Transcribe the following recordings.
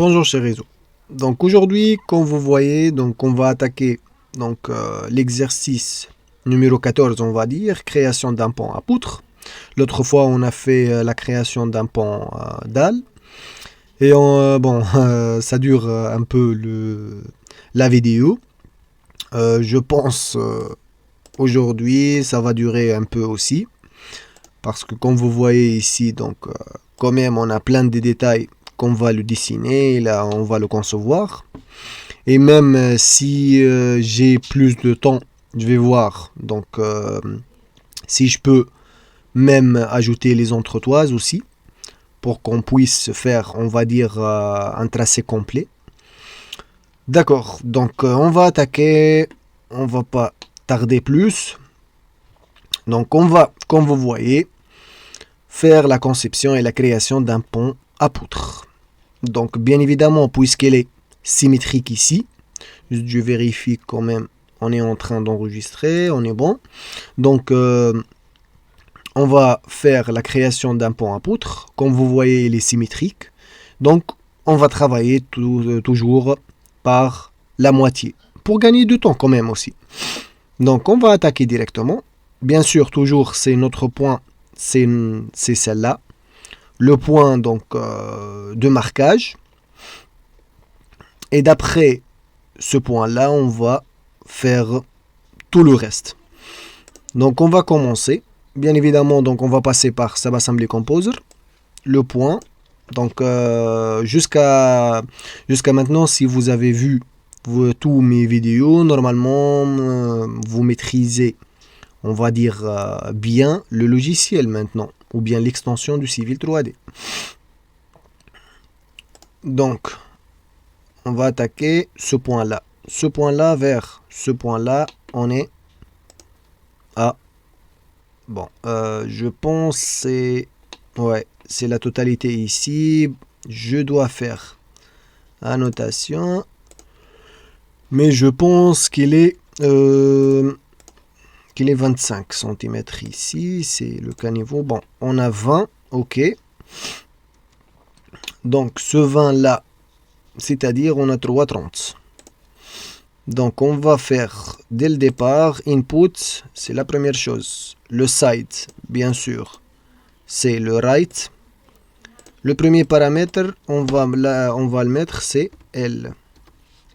Bonjour cher réseau. Donc aujourd'hui, comme vous voyez, donc on va attaquer l'exercice numéro 14, on va dire, création d'un pont à poutre. L'autre fois, on a fait la création d'un pont à dalle. Et ça dure un peu la vidéo. Je pense aujourd'hui, ça va durer un peu aussi. Parce que comme vous voyez ici, quand même, on a plein de détails qu'on va le dessiner, là, on va le concevoir. Et même si j'ai plus de temps, je vais voir. Si je peux même ajouter les entretoises aussi, pour qu'on puisse faire, on va dire, un tracé complet. D'accord, on va attaquer, on va pas tarder plus. Donc on va, comme vous voyez, faire la conception et la création d'un pont à poutre. Donc bien évidemment, puisqu'elle est symétrique ici, je vérifie quand même, on est en train d'enregistrer, on est bon. On va faire la création d'un pont à poutre. Comme vous voyez, il est symétrique. Donc on va travailler toujours par la moitié, pour gagner du temps quand même aussi. Donc on va attaquer directement. Bien sûr, toujours c'est notre point, c'est celle-là. Le point de marquage. Et d'après ce point-là, on va faire tout le reste. Donc on va commencer. Bien évidemment, on va passer par Subassembly Composer, le point. Jusqu'à maintenant, si vous avez vu tous mes vidéos, normalement, vous maîtrisez, on va dire, bien le logiciel maintenant, ou bien l'extension du Civil 3D. Donc, on va attaquer ce point-là. Ce point-là vers ce point-là, on est à... Bon, je pense c'est... Ouais, c'est la totalité ici. Je dois faire annotation. Mais je pense qu'il est 25 cm ici. C'est le caniveau. Bon, on a 20. Ok. Donc, ce 20 là, c'est-à-dire on a 3,30. Donc, on va faire dès le départ, input, c'est la première chose. Le side, bien sûr, c'est le right. Le premier paramètre, on va le mettre, c'est L.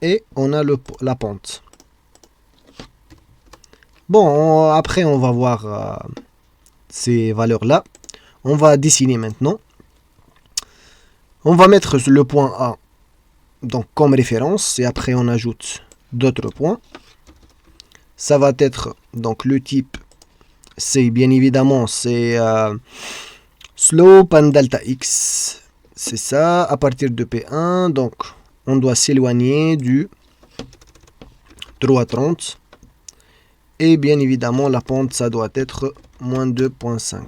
Et on a la pente. Bon, après, on va voir ces valeurs-là. On va dessiner maintenant. On va mettre le point A comme référence. Et après, on ajoute d'autres points. Ça va être le type. C'est bien évidemment, c'est slope and delta x. C'est ça, à partir de P1. Donc, on doit s'éloigner du 3,30. Et bien évidemment, la pente, ça doit être moins 2,5.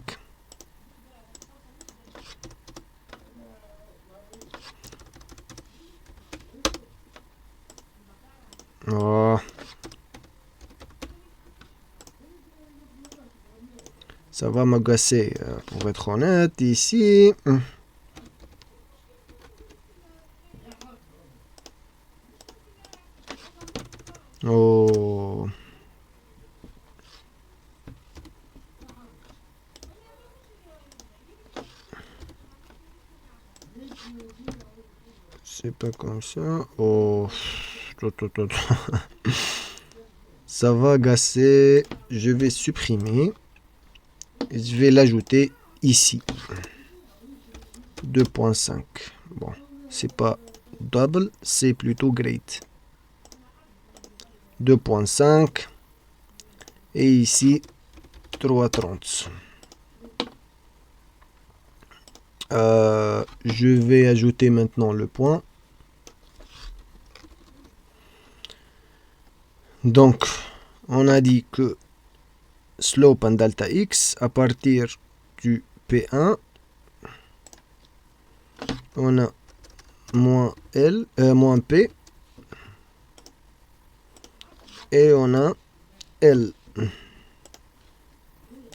Oh. Ça va m'agacer, pour être honnête, ici. Oh. C'est pas comme ça. Oh. Ça va agacer. Je vais supprimer. Et je vais l'ajouter ici. 2,5. Bon, c'est pas double, c'est plutôt great. 2,5. Et ici, 3,30. Je vais ajouter maintenant le point. Donc, on a dit que slope and delta x à partir du P1, on a moins L, moins P, et on a L.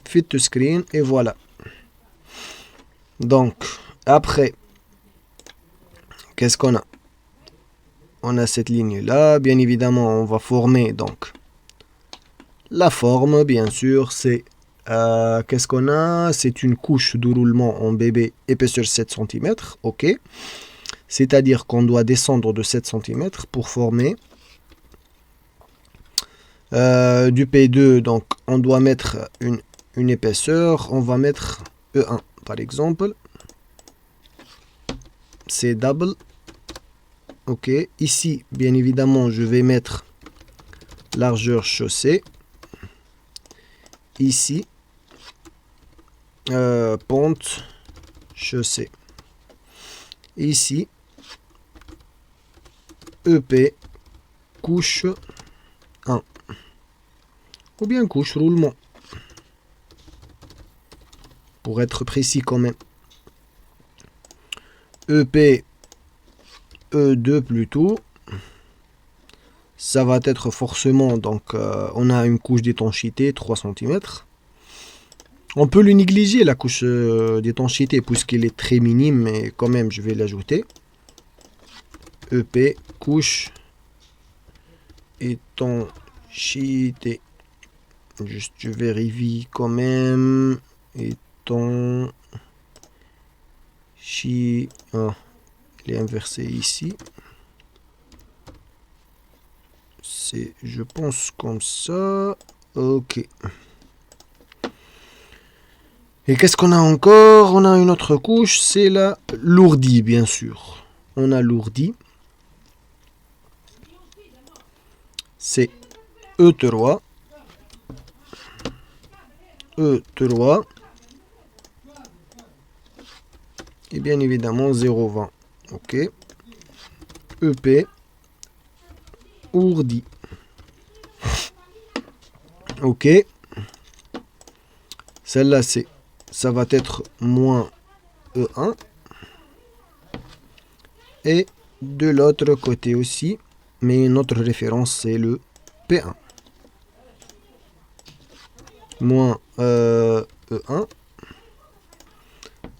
Fit to screen, et voilà. Donc, après, qu'est-ce qu'on a? on a cette ligne-là. Bien évidemment, on va former donc la forme, bien sûr, c'est... qu'est-ce qu'on a? C'est une couche de roulement en BB épaisseur 7 cm, ok. C'est-à-dire qu'on doit descendre de 7 cm pour former du P2. Donc, on doit mettre une épaisseur. On va mettre E1, par exemple. C'est double. Ok. Ici, bien évidemment, je vais mettre largeur chaussée. Ici, pente chaussée. Ici, EP, couche 1. Ou bien couche roulement. Pour être précis quand même. EP, E2 plutôt. Ça va être forcément, donc on a une couche d'étanchéité 3 cm. On peut le négliger la couche d'étanchéité puisqu'il est très minime, mais quand même je vais l'ajouter. EP, couche étanchéité. Juste je vérifie quand même. Étanchéité. Ah, il est inversé ici. C'est, je pense, comme ça. Ok. Et qu'est-ce qu'on a encore? On a une autre couche, c'est la lourdie, bien sûr. On a lourdie. C'est E3. E3. Et bien évidemment 0,20. Ok. EP. Ourdi. Ok. Celle-là, ça va être moins E1. Et de l'autre côté aussi. Mais notre référence, c'est le P1. Moins E1.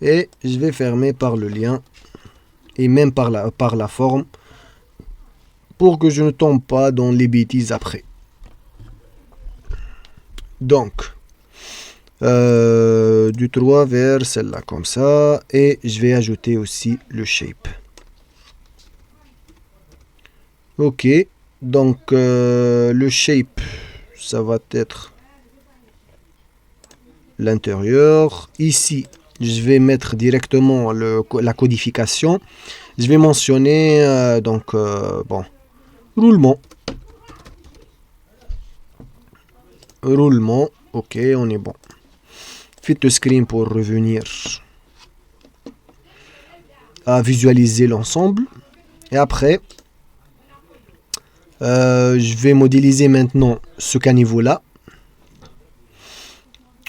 Et je vais fermer par le lien. Et même par la forme. Pour que je ne tombe pas dans les bêtises après. Donc, du 3 vers celle-là comme ça. Et je vais ajouter aussi le shape. Ok, donc le shape, ça va être l'intérieur. Ici, je vais mettre directement la codification. Je vais mentionner bon, roulement. Roulement, ok, on est bon. Fit to screen pour revenir à visualiser l'ensemble. Et après, je vais modéliser maintenant ce caniveau-là.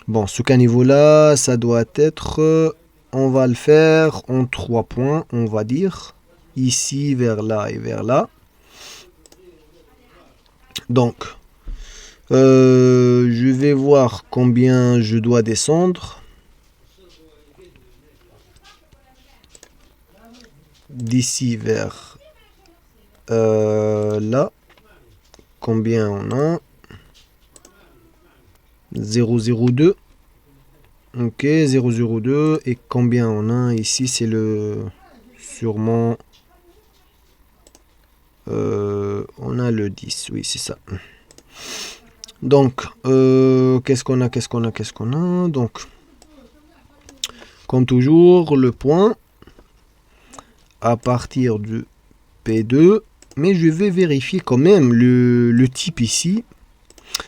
Bon, ce caniveau-là, ça doit être... on va le faire en 3 points, on va dire. Ici, vers là et vers là. Donc, je vais voir combien je dois descendre. D'ici vers là. Combien on a? 0,02. Ok, 0,02. Et combien on a ici? C'est le... sûrement... on a le 10. Oui, c'est ça. Donc, qu'est-ce qu'on a? Donc, comme toujours, le point à partir du P2. Mais je vais vérifier quand même le type ici.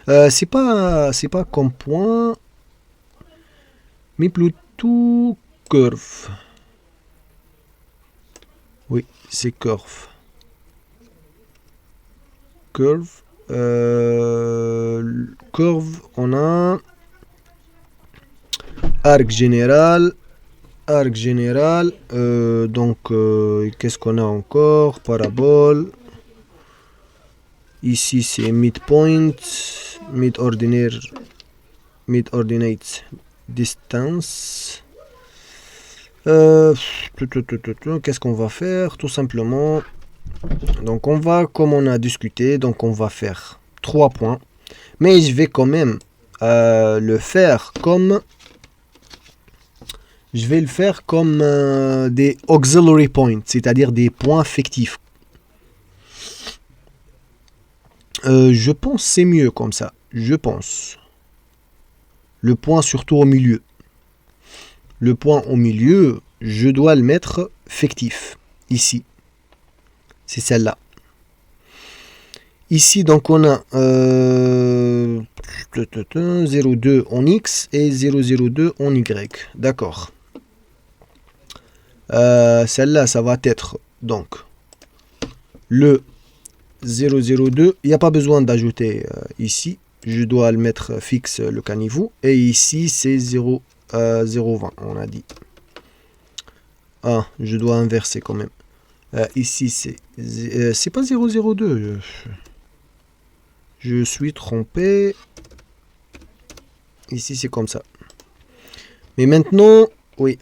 C'est pas comme point, mais plutôt curve. Oui, c'est curve. Curve. Curve, on a arc général. Arc général. Qu'est-ce qu'on a encore? Parabole. Ici, c'est midpoint. Mid-ordinate distance. Qu'est-ce qu'on va faire? Tout simplement, Donc on va, comme on a discuté, donc on va faire 3 points. Mais je vais quand même le faire comme... Je vais le faire comme des auxiliary points, c'est-à-dire des points fictifs. Je pense que c'est mieux comme ça. Je pense. Le point surtout au milieu. Le point au milieu, je dois le mettre fictif. Ici. C'est celle-là. Ici, donc, on a 0,2 en X et 0,02 en Y. D'accord. Celle-là, ça va être, donc, le 0,02. Il n'y a pas besoin d'ajouter ici. Je dois le mettre fixe, le caniveau. Et ici, c'est 0,20, on a dit. Ah, je dois inverser quand même. Ici, c'est pas 0,02. Je suis trompé. Ici, c'est comme ça. Mais maintenant, oui.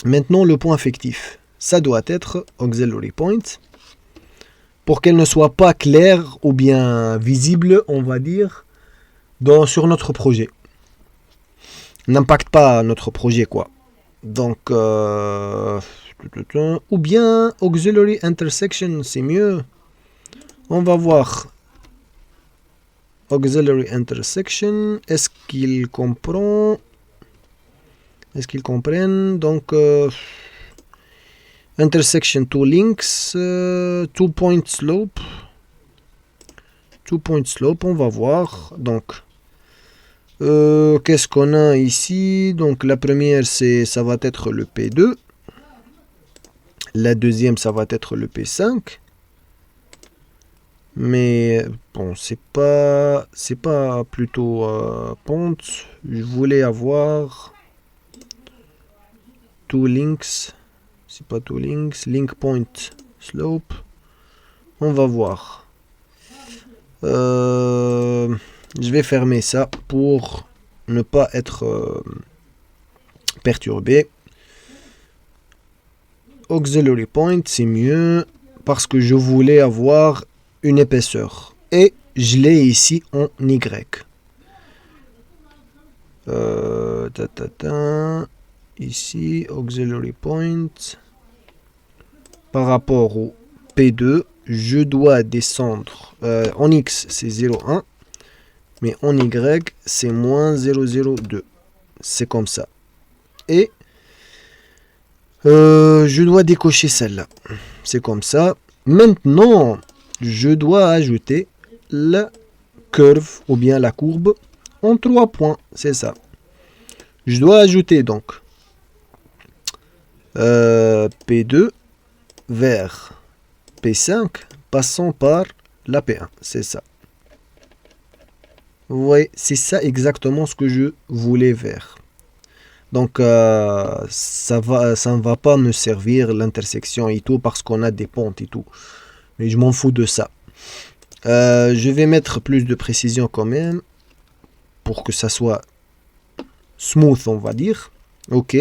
Maintenant, le point fictif. Ça doit être auxiliary point. Pour qu'elle ne soit pas claire ou bien visible, on va dire, sur notre projet. N'impacte pas notre projet, quoi. Donc, ou bien auxiliary intersection, c'est mieux. On va voir. Auxiliary intersection, est-ce qu'ils comprennent? Est-ce qu'ils comprennent? Donc, intersection two links, 2-point slope. 2-point slope, on va voir. Donc, qu'est-ce qu'on a ici? Donc, la première, ça va être le P2. La deuxième, ça va être le P5. Mais bon, c'est pas plutôt pente. Je voulais avoir two links. C'est pas two links. Link point slope. On va voir. Je vais fermer ça pour ne pas être perturbé. Auxiliary point, c'est mieux parce que je voulais avoir une épaisseur. Et je l'ai ici en Y. Ici, auxiliary point. Par rapport au P2, je dois descendre. En X, c'est 0,1. Mais en Y, c'est moins 0,02. C'est comme ça. Et je dois décocher celle-là. C'est comme ça. Maintenant, je dois ajouter la curve ou bien la courbe en 3 points. C'est ça. Je dois ajouter donc P2 vers P5 passant par la P1. C'est ça. Vous voyez, c'est ça exactement ce que je voulais faire. Donc, ça ne va pas me servir l'intersection et tout parce qu'on a des pentes et tout. Mais je m'en fous de ça. Je vais mettre plus de précision quand même pour que ça soit smooth, on va dire. Ok.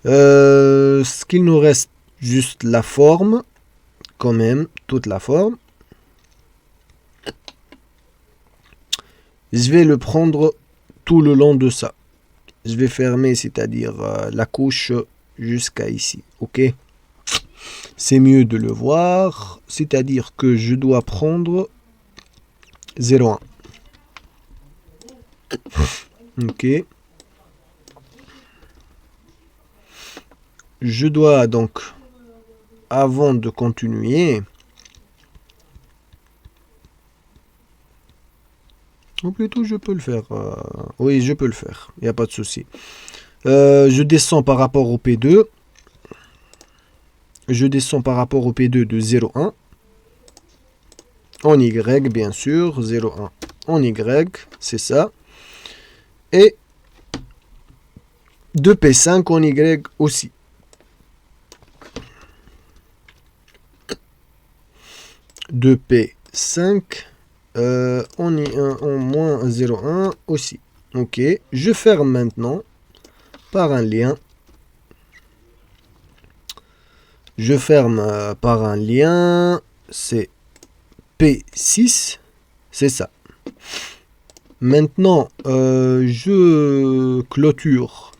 Ce qu'il nous reste, juste la forme. Quand même, toute la forme. Je vais le prendre tout le long de ça. Je vais fermer, c'est-à-dire la couche jusqu'à ici. Ok. C'est mieux de le voir. C'est-à-dire que je dois prendre 0,1. Ok. Je dois donc, avant de continuer, ou plutôt je peux le faire. Oui, je peux le faire. Il n'y a pas de souci. Je descends par rapport au P2. Je descends par rapport au P2 de 0,1. En Y, bien sûr. 0,1 en Y. C'est ça. Et de P5 en Y aussi. De P5 en moins 0,1 aussi. Ok. Je ferme maintenant par un lien. Je ferme par un lien. C'est P6. C'est ça. Maintenant, je clôture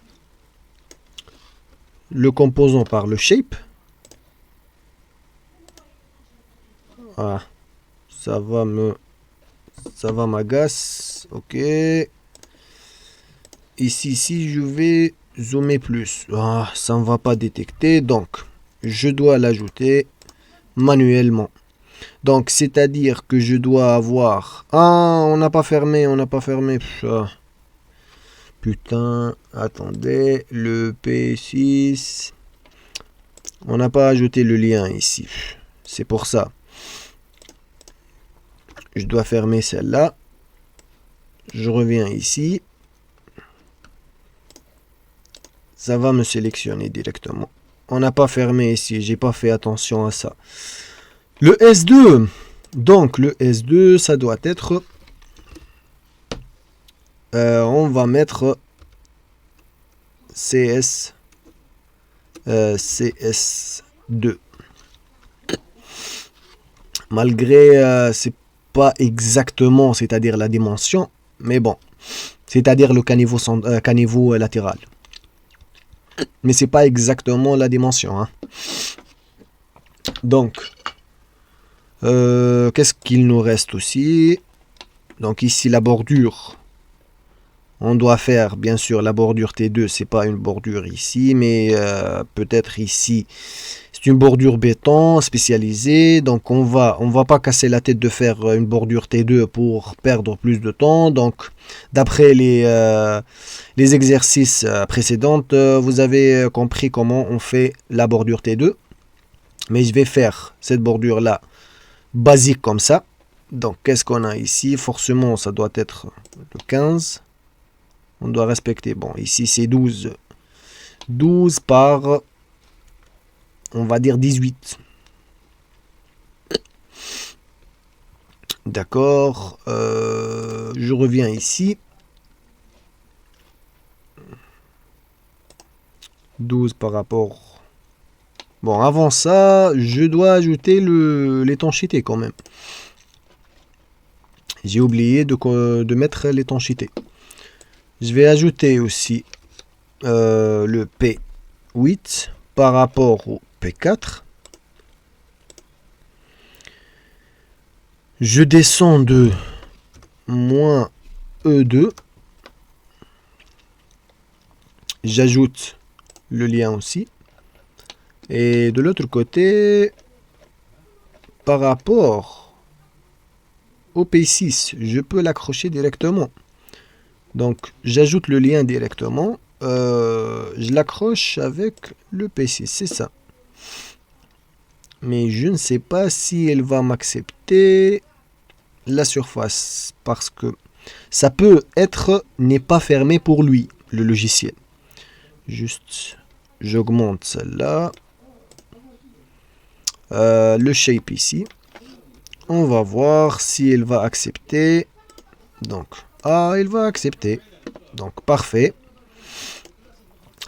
le composant par le shape. Voilà. Ça va m'agace. Ok. Ici, si je vais zoomer plus, ça ne va pas détecter. Donc, je dois l'ajouter manuellement. Donc, c'est-à-dire que je dois avoir... Ah, on n'a pas fermé. Putain, attendez. Le P6. On n'a pas ajouté le lien ici. C'est pour ça. Je dois fermer celle-là. Je reviens ici. Ça va me sélectionner directement. On n'a pas fermé ici. J'ai pas fait attention à ça. Le S2. Donc, le S2, ça doit être... on va mettre CS... CS2. Malgré... c'est pas exactement, c'est-à-dire la dimension, mais bon. C'est-à-dire le caniveau latéral. Mais c'est pas exactement la dimension. Hein. Donc, qu'est-ce qu'il nous reste aussi? Donc ici, la bordure. On doit faire, bien sûr, la bordure T2. C'est pas une bordure ici, mais peut-être ici. C'est une bordure béton spécialisée. Donc, on va pas casser la tête de faire une bordure T2 pour perdre plus de temps. Donc, d'après les exercices précédents, vous avez compris comment on fait la bordure T2. Mais je vais faire cette bordure-là basique comme ça. Donc, qu'est-ce qu'on a ici? Forcément, ça doit être le 15. On doit respecter. Bon, ici, c'est 12. 12 par, on va dire, 18. D'accord. Je reviens ici. 12 par rapport... Bon, avant ça, je dois ajouter l'étanchéité quand même. J'ai oublié de mettre l'étanchéité. Je vais ajouter aussi le P8 par rapport au P4. Je descends de moins E2. J'ajoute le lien aussi. Et de l'autre côté, par rapport au P6, je peux l'accrocher directement. Donc, j'ajoute le lien directement. Je l'accroche avec le P6, c'est ça. Mais je ne sais pas si elle va m'accepter la surface. Parce que ça peut être n'est pas fermé pour lui, le logiciel. Juste, j'augmente celle-là. Le shape ici. On va voir si elle va accepter. Donc, elle va accepter. Donc, parfait.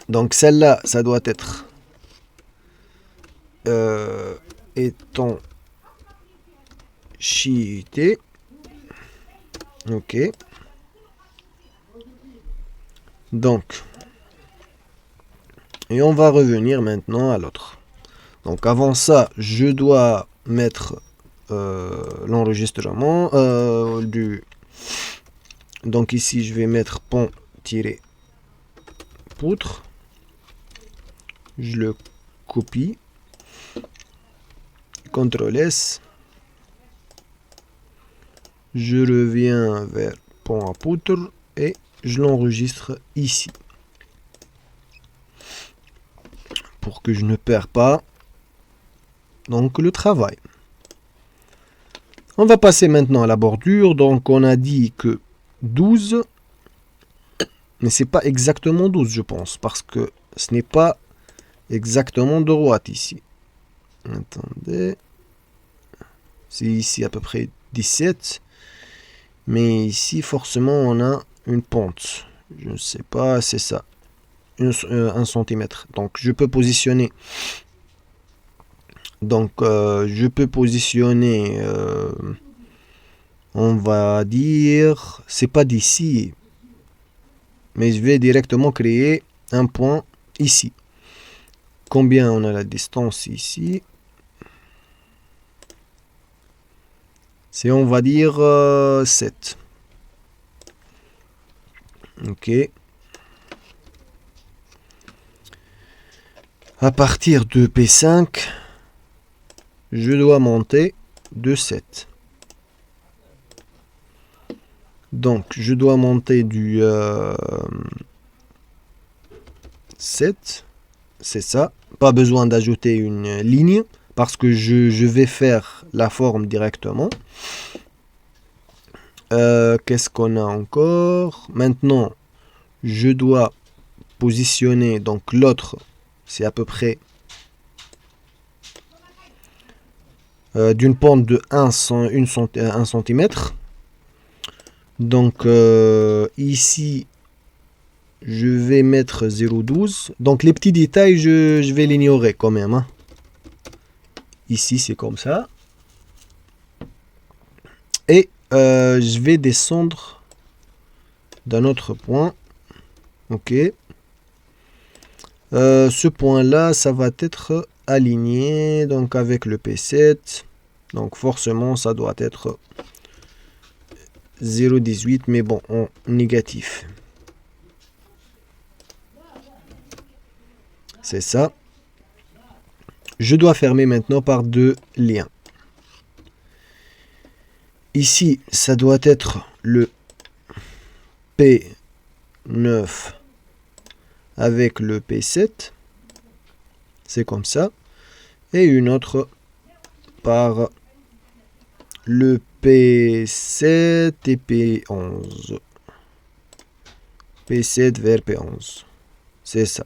Donc, celle-là, ça doit être étanchéité. Ok. Donc, et on va revenir maintenant à l'autre. Donc, avant ça, je dois mettre l'enregistrement du... Donc, ici, je vais mettre pont-poutre. Je le copie. CTRL S. Je reviens vers pont à poutre et je l'enregistre ici. Pour que je ne perds pas donc le travail. On va passer maintenant à la bordure. Donc on a dit que 12. Mais c'est pas exactement 12 je pense. Parce que ce n'est pas exactement droite ici. Attendez. C'est ici à peu près 17. Mais ici forcément on a une pente. Je ne sais pas, c'est ça. 1 centimètre. Donc je peux positionner Donc, je peux positionner, on va dire, c'est pas d'ici, mais je vais directement créer un point ici. Combien on a la distance ici? C'est, on va dire, 7. Ok. À partir de P5, je dois monter de 7. Donc, je dois monter du 7. C'est ça. Pas besoin d'ajouter une ligne parce que je vais faire la forme directement. Qu'est-ce qu'on a encore? Maintenant, je dois positionner, donc l'autre, c'est à peu près d'une pente de 1 cm. Donc ici, je vais mettre 0,12. Donc les petits détails, je vais l'ignorer quand même. Hein. Ici, c'est comme ça. Et je vais descendre d'un autre point. Ok. Ce point-là, ça va être aligné donc avec le P7. Donc forcément, ça doit être 0,18, mais bon, en négatif. C'est ça. Je dois fermer maintenant par 2 liens. Ici, ça doit être le P9 avec le P7. C'est comme ça. Et une autre par le P7 et P11. P7 vers P11. C'est ça.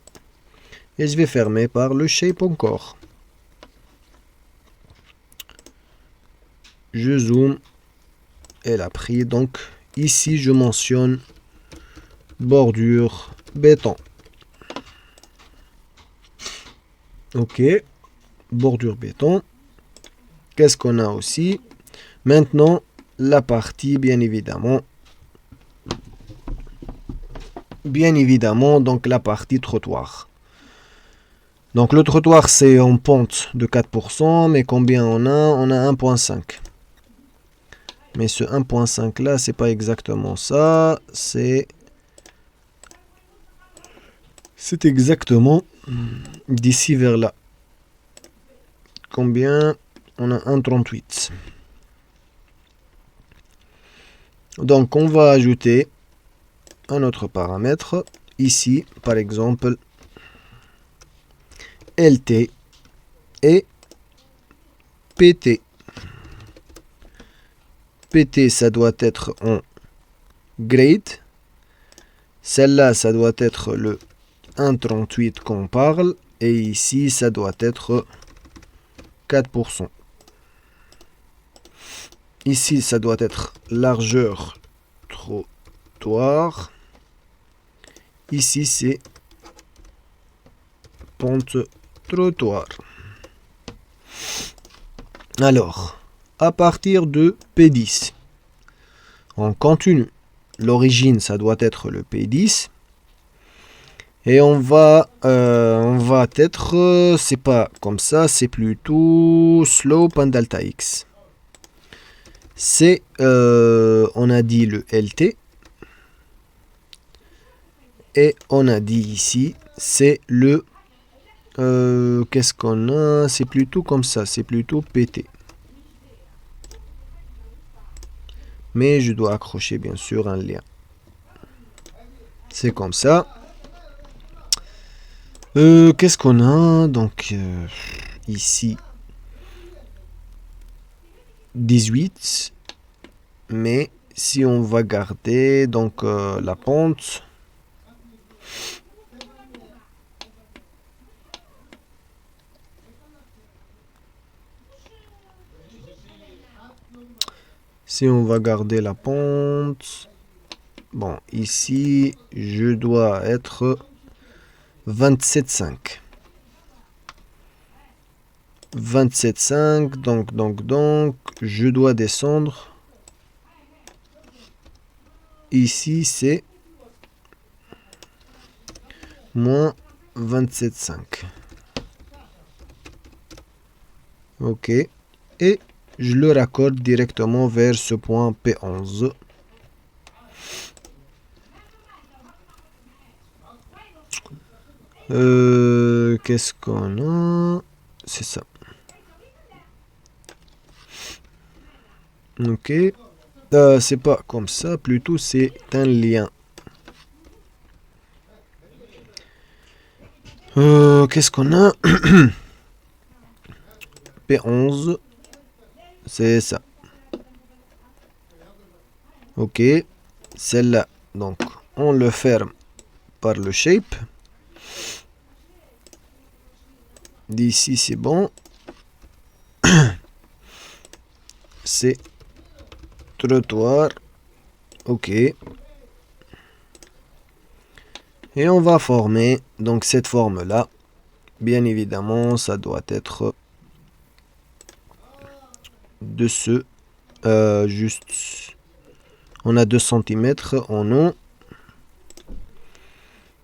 Et je vais fermer par le shape encore. Je zoome. Elle a pris. Donc ici, je mentionne bordure béton. Ok. Bordure béton. Qu'est-ce qu'on a aussi? Maintenant, la partie, bien évidemment. Donc la partie trottoir. Donc le trottoir, c'est en pente de 4%, mais combien on a? On a 1,5. Mais ce 1,5 là, c'est pas exactement ça. C'est exactement d'ici vers là. Combien? On a 1,38. Donc on va ajouter un autre paramètre. Ici, par exemple, LT et PT. PT, ça doit être en grade. Celle-là, ça doit être le 1,38 qu'on parle. Et ici, ça doit être 4%. Ici, ça doit être largeur trottoir. Ici, c'est pente trottoir. Alors, à partir de P10, on continue. L'origine, ça doit être le P10. Et on va être, c'est pas comme ça, c'est plutôt slope and delta x. C'est, on a dit le LT. Et on a dit ici, c'est le, qu'est-ce qu'on a? C'est plutôt comme ça, c'est plutôt PT. Mais je dois accrocher bien sûr un lien. C'est comme ça. Qu'est-ce qu'on a? Donc ici 18. Mais si on va garder donc la pente, bon, ici, je dois être 27,5. 27,5. Donc, je dois descendre. Ici, c'est moins 27,5. Ok. Et je le raccorde directement vers ce point P11. Qu'est-ce qu'on a? C'est ça. Ok. C'est pas comme ça, plutôt c'est un lien. Qu'est-ce qu'on a? P11. C'est ça. Ok. Celle-là. Donc, on le ferme par le shape. D'ici, c'est bon. C'est trottoir. Ok. Et on va former donc cette forme-là. Bien évidemment, ça doit être de ce juste. On a 2 cm en haut.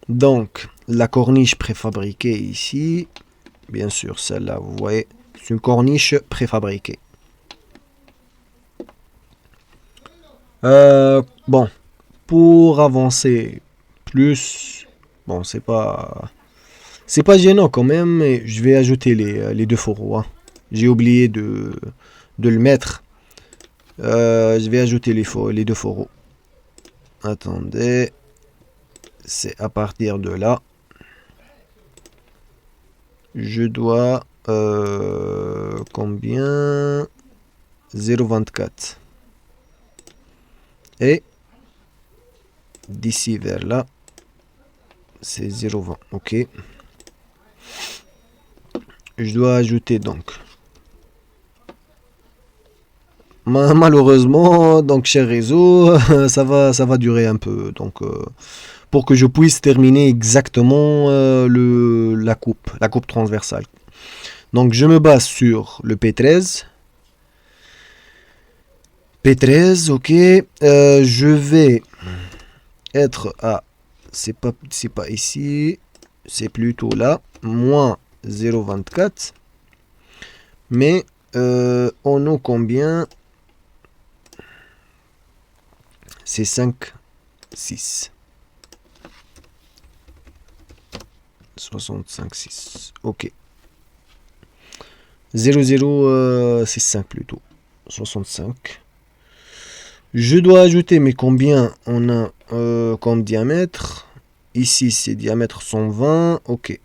Donc, la corniche préfabriquée ici. Bien sûr, celle-là, vous voyez, c'est une corniche préfabriquée. Bon, pour avancer plus, bon, c'est pas gênant quand même, mais je vais ajouter les deux fourreaux. Hein. J'ai oublié de le mettre. Je vais ajouter les deux fourreaux. Attendez, c'est à partir de là. Je dois combien? 0,24. Et d'ici vers là, c'est 0,20. Ok. Je dois ajouter donc. Malheureusement, donc cher réseau, ça va durer un peu. Donc pour que je puisse terminer exactement la coupe transversale. Donc je me base sur le P13. P13, ok. Je vais être à, c'est pas ici, c'est plutôt là, moins 0,24. Mais on a combien? C'est 5, 6. 65, 6. Ok. 0,065 plutôt. 65. Je dois ajouter, mais combien on a comme diamètre? Ici, c'est diamètre 120. Ok.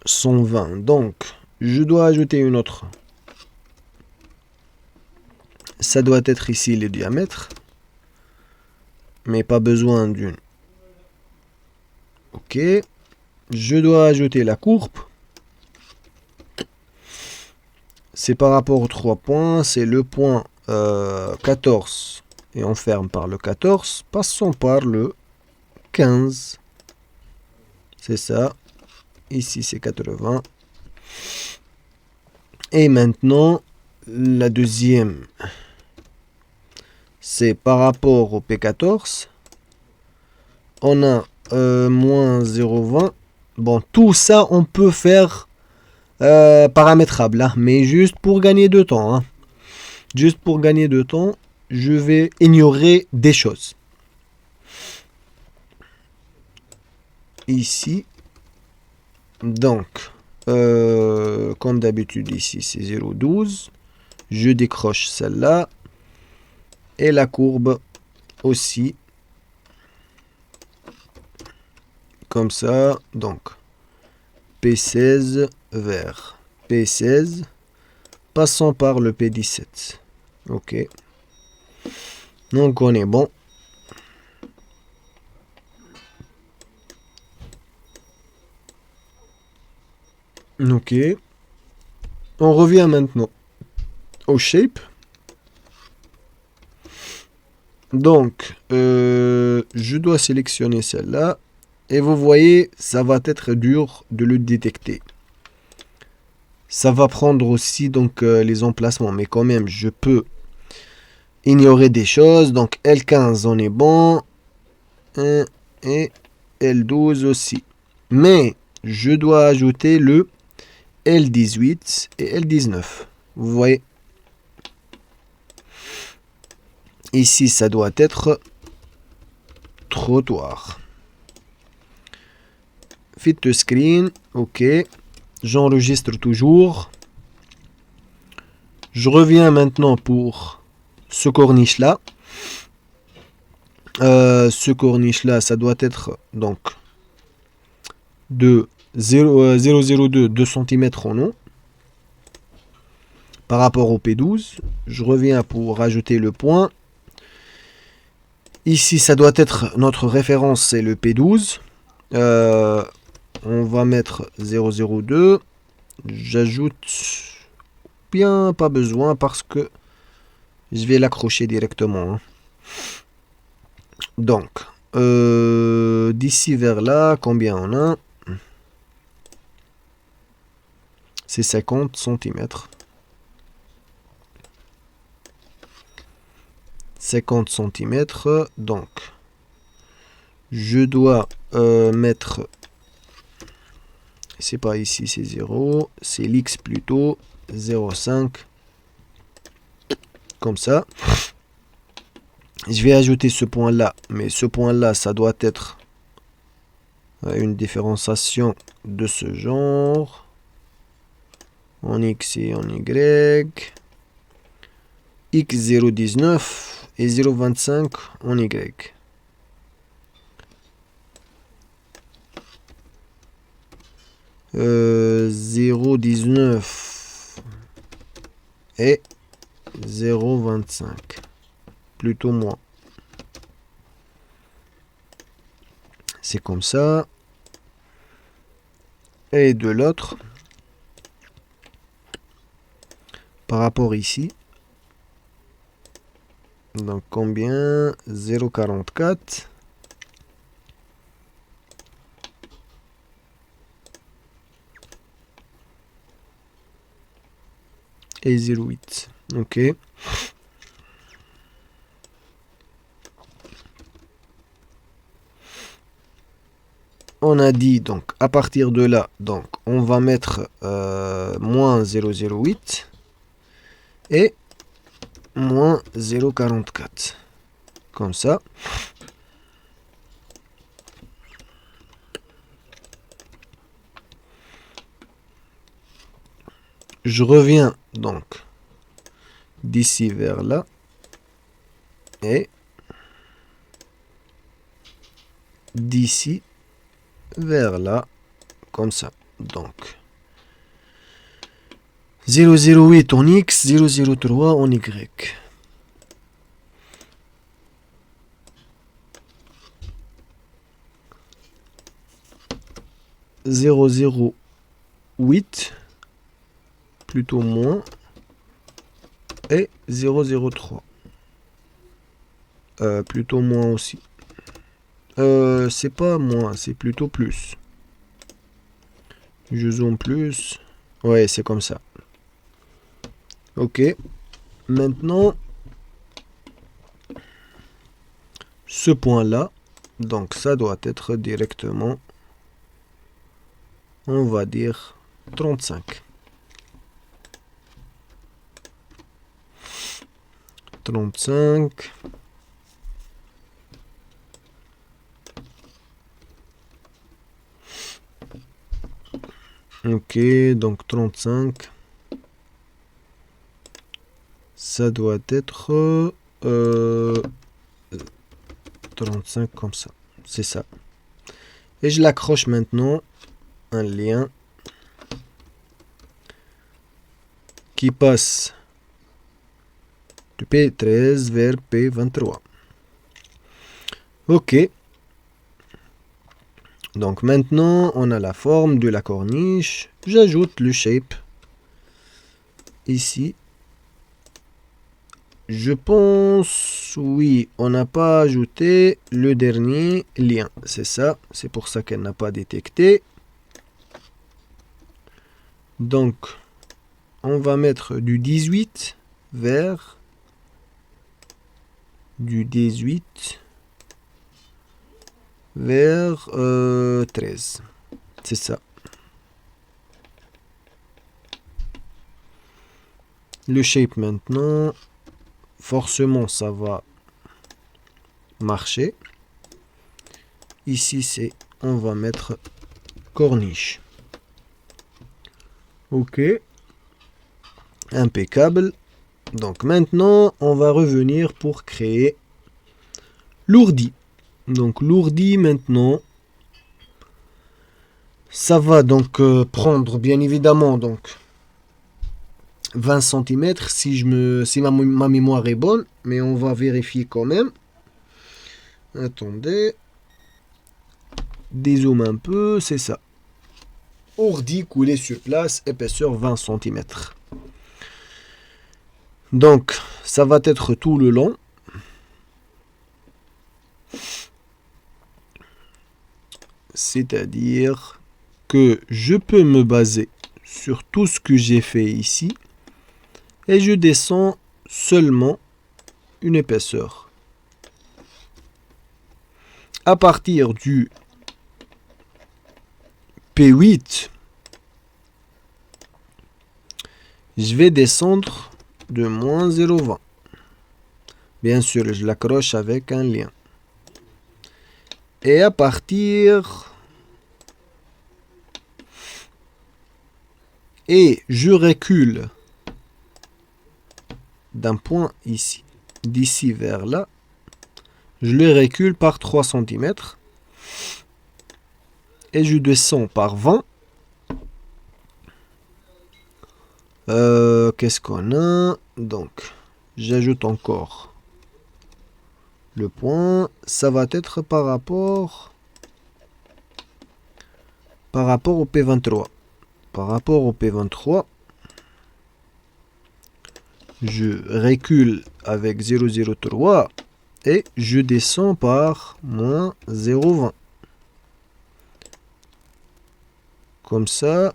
120. Donc, je dois ajouter une autre. Ça doit être ici le diamètre. Mais pas besoin d'une. Ok. Je dois ajouter la courbe. C'est par rapport aux 3 points. C'est le point 14. Et on ferme par le 14. Passons par le 15. C'est ça. Ici, c'est 80. Et maintenant, la deuxième, c'est par rapport au P14. On a moins 0,20. Bon, tout ça, on peut faire paramétrable. Hein, mais juste pour gagner de temps. Hein. Juste pour gagner de temps, je vais ignorer des choses. Ici. Donc, comme d'habitude, ici, c'est 0,12. Je décroche celle-là. Et la courbe aussi. Comme ça. Donc, P16 vers P16. Passons par le P17. Ok. Donc, on est bon. Ok. On revient maintenant au shape. Donc, je dois sélectionner celle-là Et vous voyez, ça va être dur de le détecter. Ça va prendre aussi donc les emplacements, mais quand même, je peux ignorer des choses. Donc L15, on est bon. Et L12 aussi. Mais je dois ajouter le L18 et L19. Vous voyez. Ici, ça doit être trottoir. Fit to screen, ok. J'enregistre toujours. Je reviens maintenant pour ce corniche-là. Ce corniche-là, ça doit être donc de 0,02 2 cm en haut par rapport au P12. Je reviens pour rajouter le point. Ici, ça doit être notre référence, c'est le P12. On va mettre 0,02. J'ajoute bien, pas besoin parce que je vais l'accrocher directement. Donc, d'ici vers là, combien on a? C'est 50 cm. 50 cm. Donc, je dois mettre... C'est pas ici, c'est 0. C'est l'X plutôt. 0,5. Comme ça. Je vais ajouter ce point-là. Mais ce point-là, ça doit être une différenciation de ce genre. En X et en Y. X 0,19 et 0,25 en Y. Euh, 0,19 et 0,25. Plutôt moins. C'est comme ça. Et de l'autre, par rapport ici, donc combien? 0,44 et 0,8. Ok. On a dit donc à partir de là, donc on va mettre moins 0,08 et moins 0,44. Comme ça. Je reviens donc d'ici vers là et d'ici vers là, comme ça. Donc 0,08 en X, 0,03 en Y. « 0,08 plutôt moins et 0,03 plutôt moins aussi. C'est pas moins, c'est plutôt plus. Je zoome plus. Ouais, c'est comme ça. Ok. Maintenant, ce point-là, donc ça doit être directement, on va dire 35. 35. Ok, donc 35. Ça doit être 35 comme ça. C'est ça. Et je l'accroche maintenant. Un lien qui passe de P13 vers P23. Ok. Donc maintenant, on a la forme de la corniche. J'ajoute le shape ici. Je pense, oui, on n'a pas ajouté le dernier lien. C'est ça, c'est pour ça qu'elle n'a pas détecté. Donc, on va mettre du 18 vers du 18 vers 13. C'est ça. Le shape maintenant, forcément ça va marcher. Ici c'est, on va mettre corniche. Ok. Impeccable. Donc maintenant, on va revenir pour créer l'ourdi. Donc l'ourdi maintenant, ça va donc prendre bien évidemment donc 20 cm si ma mémoire est bonne, mais on va vérifier quand même. Attendez. Dézoome un peu, c'est ça. Ourdi coulé sur place, épaisseur 20 cm. Donc, ça va être tout le long. C'est-à-dire que je peux me baser sur tout ce que j'ai fait ici et je descends seulement une épaisseur. À partir du P8, je vais descendre de moins 0,20. Bien sûr, je l'accroche avec un lien. Et à partir... Et je recule d'un point ici. D'ici vers là, je le recule par 3 cm. Et je descends par 20. Qu'est-ce qu'on a? Donc, j'ajoute encore le point. Ça va être par rapport au P23. Par rapport au P23, je recule avec 0,03 et je descends par moins 0,20. Comme ça.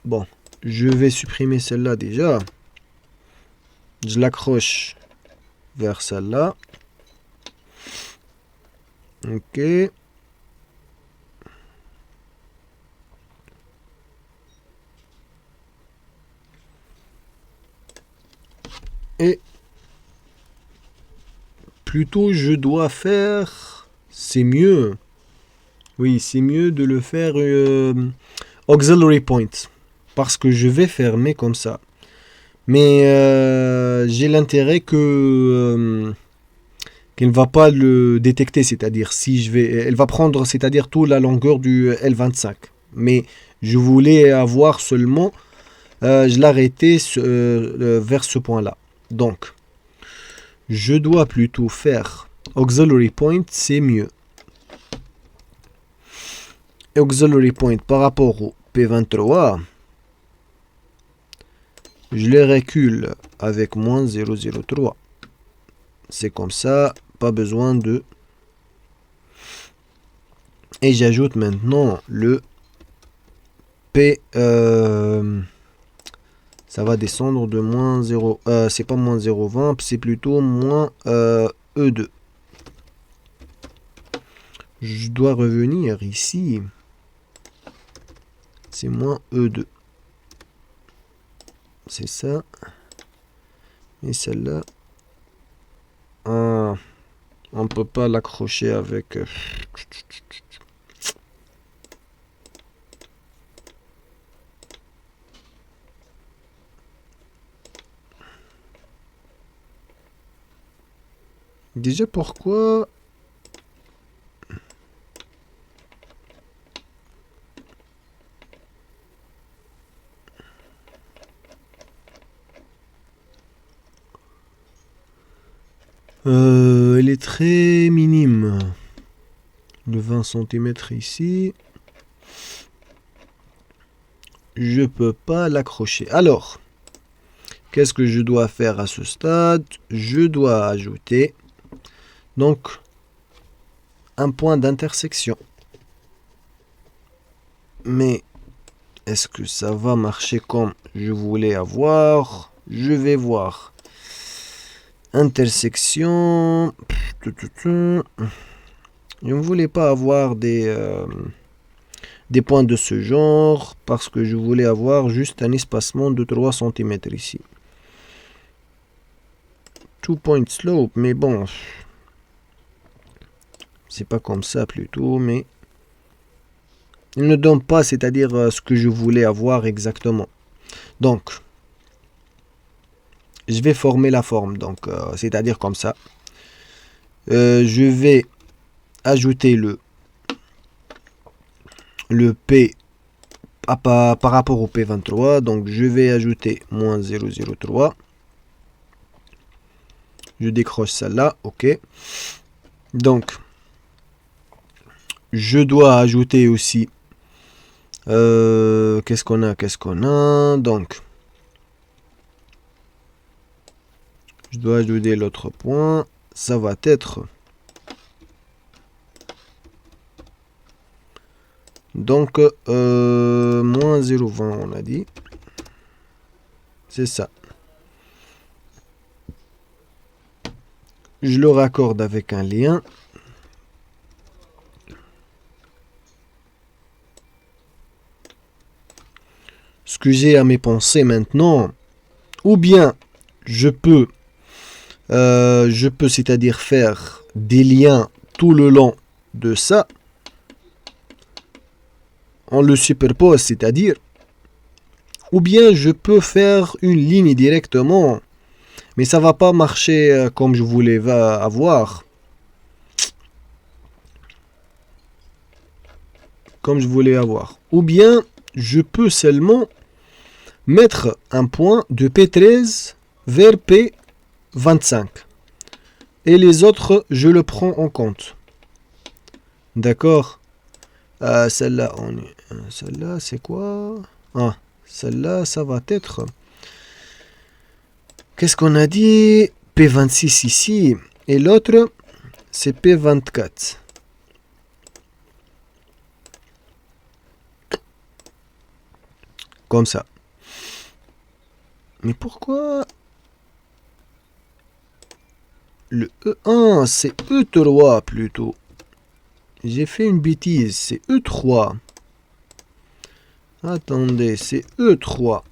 Bon, je vais supprimer celle-là déjà. Je l'accroche vers celle-là. Ok. Et plutôt je dois faire... C'est mieux. Oui, c'est mieux de le faire auxiliary point. Parce que je vais fermer comme ça. Mais j'ai l'intérêt que qu'elle ne va pas le détecter. C'est-à-dire, si je vais... Elle va prendre, c'est-à-dire, toute la longueur du L25. Mais je voulais avoir seulement... je l'arrêtais vers ce point-là. Donc, je dois plutôt faire auxiliary point, c'est mieux. Auxiliary point par rapport au P23, je les recule avec moins 0,03. C'est comme ça, pas besoin de... Et j'ajoute maintenant le P... ça va descendre de moins 0... c'est pas moins 0,20, c'est plutôt moins E2. Je dois revenir ici. C'est moins E2. C'est ça. Et celle-là. Ah, on ne peut pas l'accrocher avec... Déjà, pourquoi... elle est très minime. Le 20 cm ici. Je peux pas l'accrocher. Alors, Qu'est-ce que je dois faire à ce stade? Je dois ajouter donc un point d'intersection. Mais est-ce que ça va marcher comme je voulais avoir? Je vais voir. Intersection. Je ne voulais pas avoir des points de ce genre parce que je voulais avoir juste un espacement de 3 cm ici. 2-point slope, mais bon, c'est pas comme ça plutôt, mais il ne donne pas, c'est-à-dire ce que je voulais avoir exactement. Donc, je vais former la forme, donc c'est-à-dire comme ça. Je vais ajouter le P par rapport au P23, donc je vais ajouter moins 0,03. Je décroche celle-là, ok. Donc, je dois ajouter aussi, qu'est-ce qu'on a, donc, je dois ajouter l'autre point, ça va être, donc, moins 0,20 on a dit, c'est ça. Je le raccorde avec un lien. Ce que j'ai à mes pensées maintenant, ou bien je peux c'est-à-dire faire des liens tout le long de ça. On le superpose, c'est-à-dire, ou bien je peux faire une ligne directement, mais ça va pas marcher comme je voulais avoir. Comme je voulais avoir. Ou bien je peux seulement mettre un point de P13 vers P25. Et les autres, je le prends en compte. D'accord. Celle-là, celle-là, c'est quoi? Ah, celle-là, ça va être... Qu'est-ce qu'on a dit? P26 ici. Et l'autre, c'est P24. Comme ça. Mais pourquoi le E1, c'est E3 plutôt. J'ai fait une bêtise, c'est E3. Attendez, c'est E3.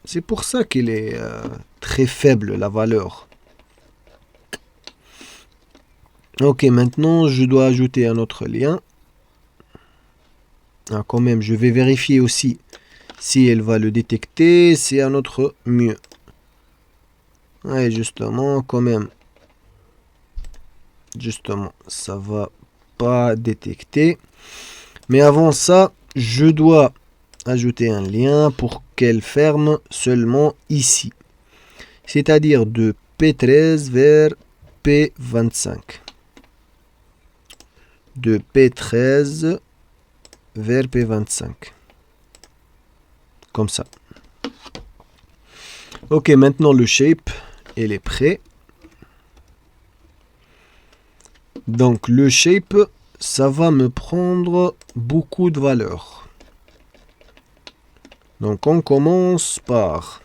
C'est pour ça qu'il est très faible, la valeur. Ok, maintenant, je dois ajouter un autre lien. Ah, quand même, je vais vérifier aussi si elle va le détecter. C'est un autre mieux. Ouais, justement, quand même. Justement, ça va pas détecter. Mais avant ça, je dois ajouter un lien pour qu'elle ferme seulement ici. C'est-à-dire de P13 vers P25. De P13 vers P25. Comme ça. Ok, maintenant le shape, il est prêt. Donc le shape, ça va me prendre beaucoup de valeurs. Donc on commence par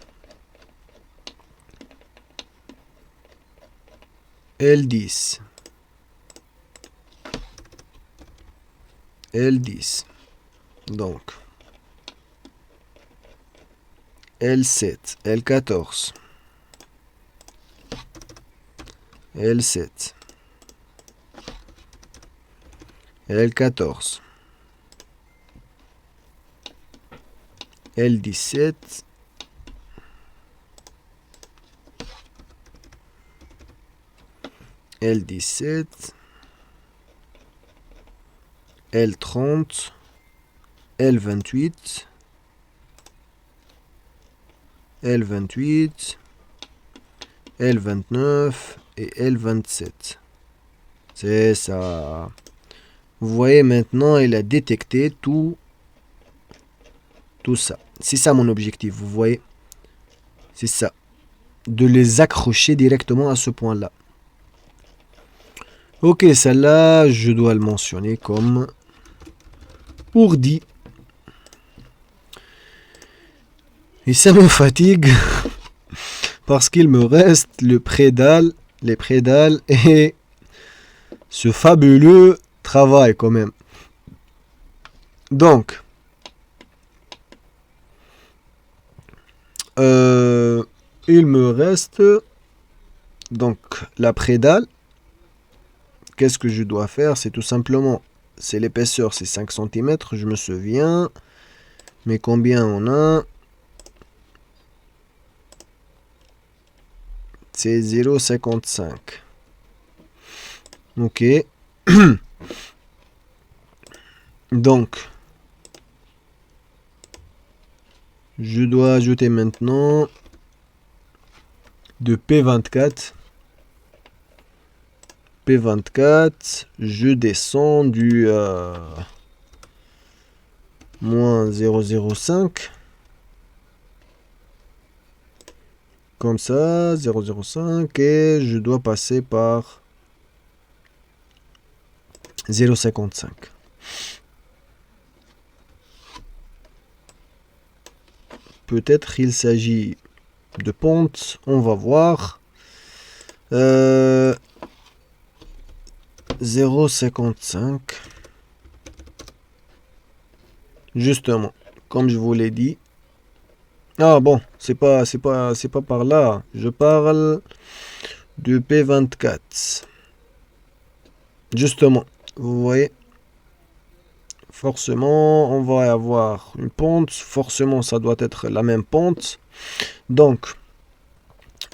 L10. L10. Donc L7, L14, L7, L14, L17, L17, L30, L28, L28, L29 et L27. C'est ça. Vous voyez maintenant, il a détecté tout ça. C'est ça mon objectif, vous voyez. C'est ça. de les accrocher directement à ce point-là. Ok, celle-là, je dois le mentionner comme ourdi. Et ça me fatigue parce qu'il me reste les prédales et ce fabuleux travail quand même. Donc, il me reste donc la prédale. Qu'est-ce que je dois faire? C'est tout simplement, c'est l'épaisseur, c'est 5 cm, je me souviens. Mais combien on a? C'est 0,55. Ok. Donc, je dois ajouter maintenant de P24. P24, je descends du moins 0,05. Comme ça, 0,05 et je dois passer par 0,55. Peut-être il s'agit de pente, on va voir. 0,55. Justement, comme je vous l'ai dit. Ah bon, c'est pas par là. Je parle de P24. Justement, vous voyez, forcément, on va avoir une pente. Forcément, ça doit être la même pente. Donc,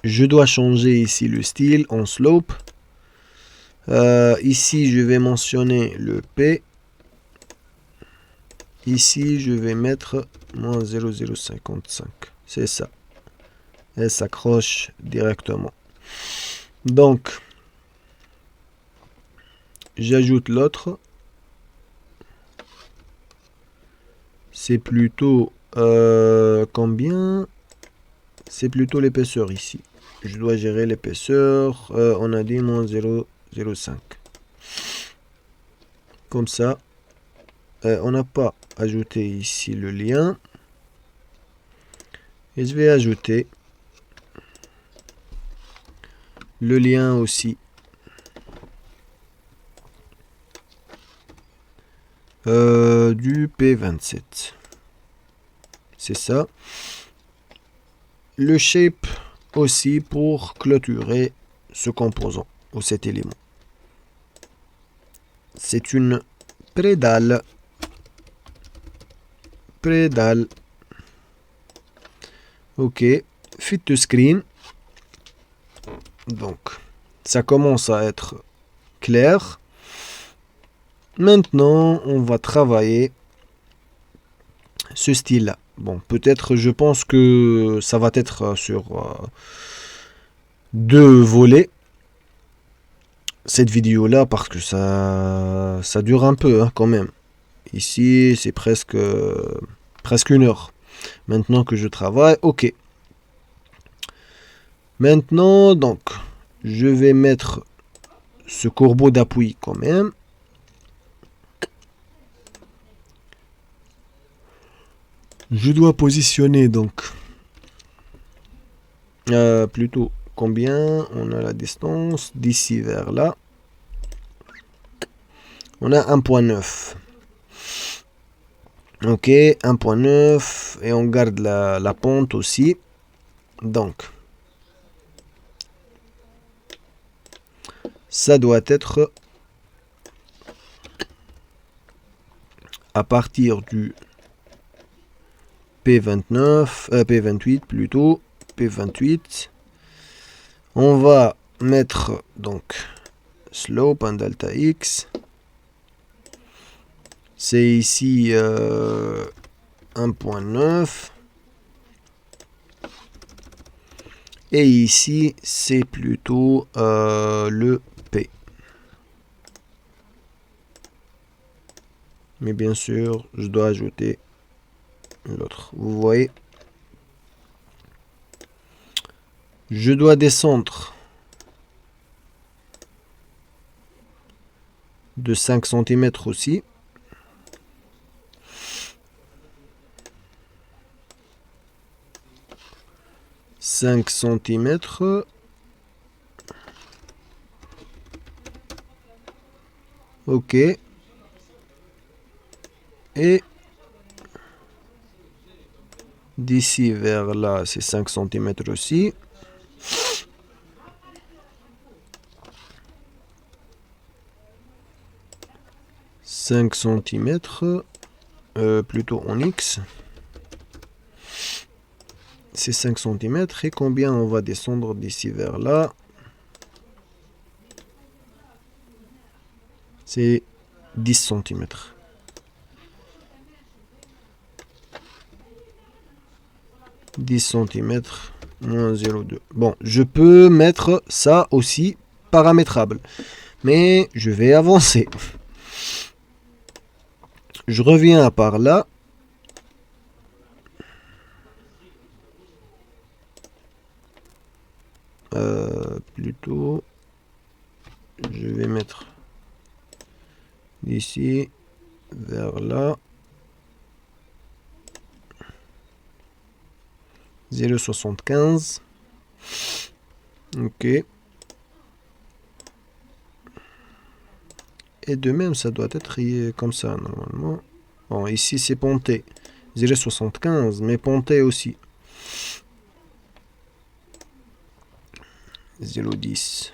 je dois changer ici le style en slope. Ici, je vais mentionner le P. Ici, je vais mettre moins 0,055. C'est ça. Elle s'accroche directement. Donc, j'ajoute l'autre. C'est plutôt combien? C'est plutôt l'épaisseur ici. Je dois gérer l'épaisseur. On a dit moins 0,05. Comme ça. On n'a pas ajouté ici le lien. Et je vais ajouter le lien aussi. Du P27. C'est ça. Le shape aussi pour clôturer ce composant ou cet élément. C'est une prédale. Ok. Fit to screen. Donc, ça commence à être clair. Maintenant, on va travailler ce style-là. Bon, peut-être, je pense que ça va être sur 2 volets. Cette vidéo-là, parce que ça dure un peu, hein, quand même. Ici, c'est presque 1 heure. Maintenant que je travaille, ok. Maintenant, donc, je vais mettre ce corbeau d'appui quand même. Je dois positionner donc plutôt combien? On a la distance d'ici vers là. On a 1,9. Ok, 1,9 et on garde la pente aussi. Donc, ça doit être à partir du P28 plutôt, P28. On va mettre donc slope en delta x. C'est ici 1,9. Et ici, c'est plutôt le P. Mais bien sûr, je dois ajouter l'autre. Vous voyez? Je dois descendre de 5 cm aussi. « 5 cm. Ok. Et d'ici vers là, c'est 5 cm aussi. « 5 cm. Plutôt en X. C'est 5 cm. Et combien on va descendre d'ici vers là? C'est 10 cm. « 10 cm moins 0,2. Bon, je peux mettre ça aussi paramétrable. Mais je vais avancer. Je reviens par là. Plutôt, je vais mettre d'ici vers là. 0,75. Ok. Et de même, ça doit être comme ça, normalement. Bon, ici, c'est ponté. 0,75, mais ponté aussi. 0,10.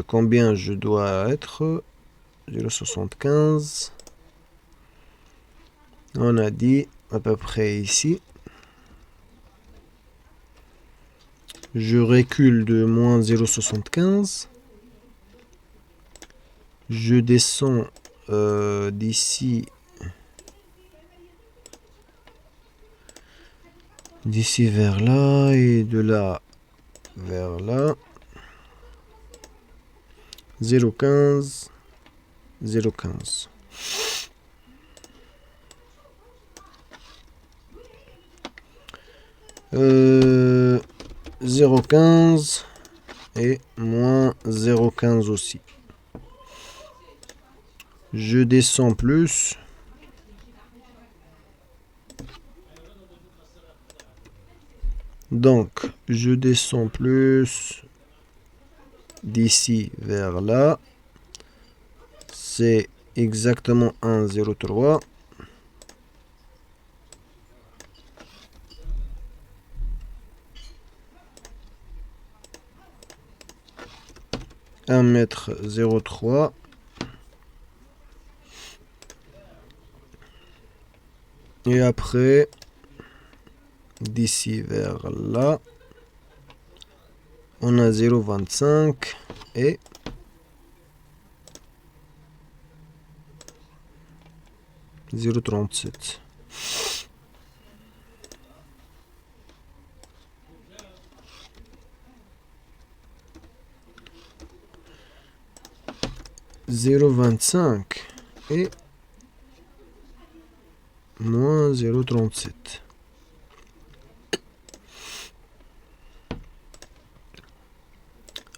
Combien je dois être? 0,75. On a dit à peu près ici. Je recule de moins 0,75. Je descends d'ici vers là et de là vers là. 0,15. 0,15. Euh, 0,15 et moins 0,15 aussi. Je descends plus. Donc, je descends plus d'ici vers là. C'est exactement 1,03. Un mètre 0,3. Et après, d'ici vers là, on a 0,25 et 0,37. « 0,25 et moins 0,37.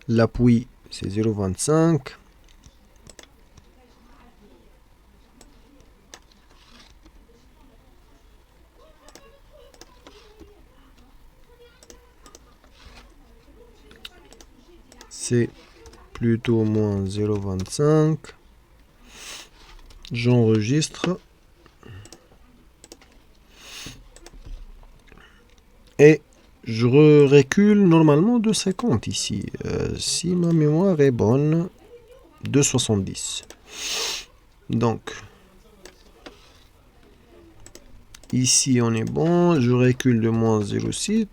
L'appui, c'est 0,25. C'est plutôt moins 0,25. J'enregistre. Et je recule normalement de 50 ici. Si ma mémoire est bonne, de 70. Donc, ici on est bon. Je recule de moins 0,6.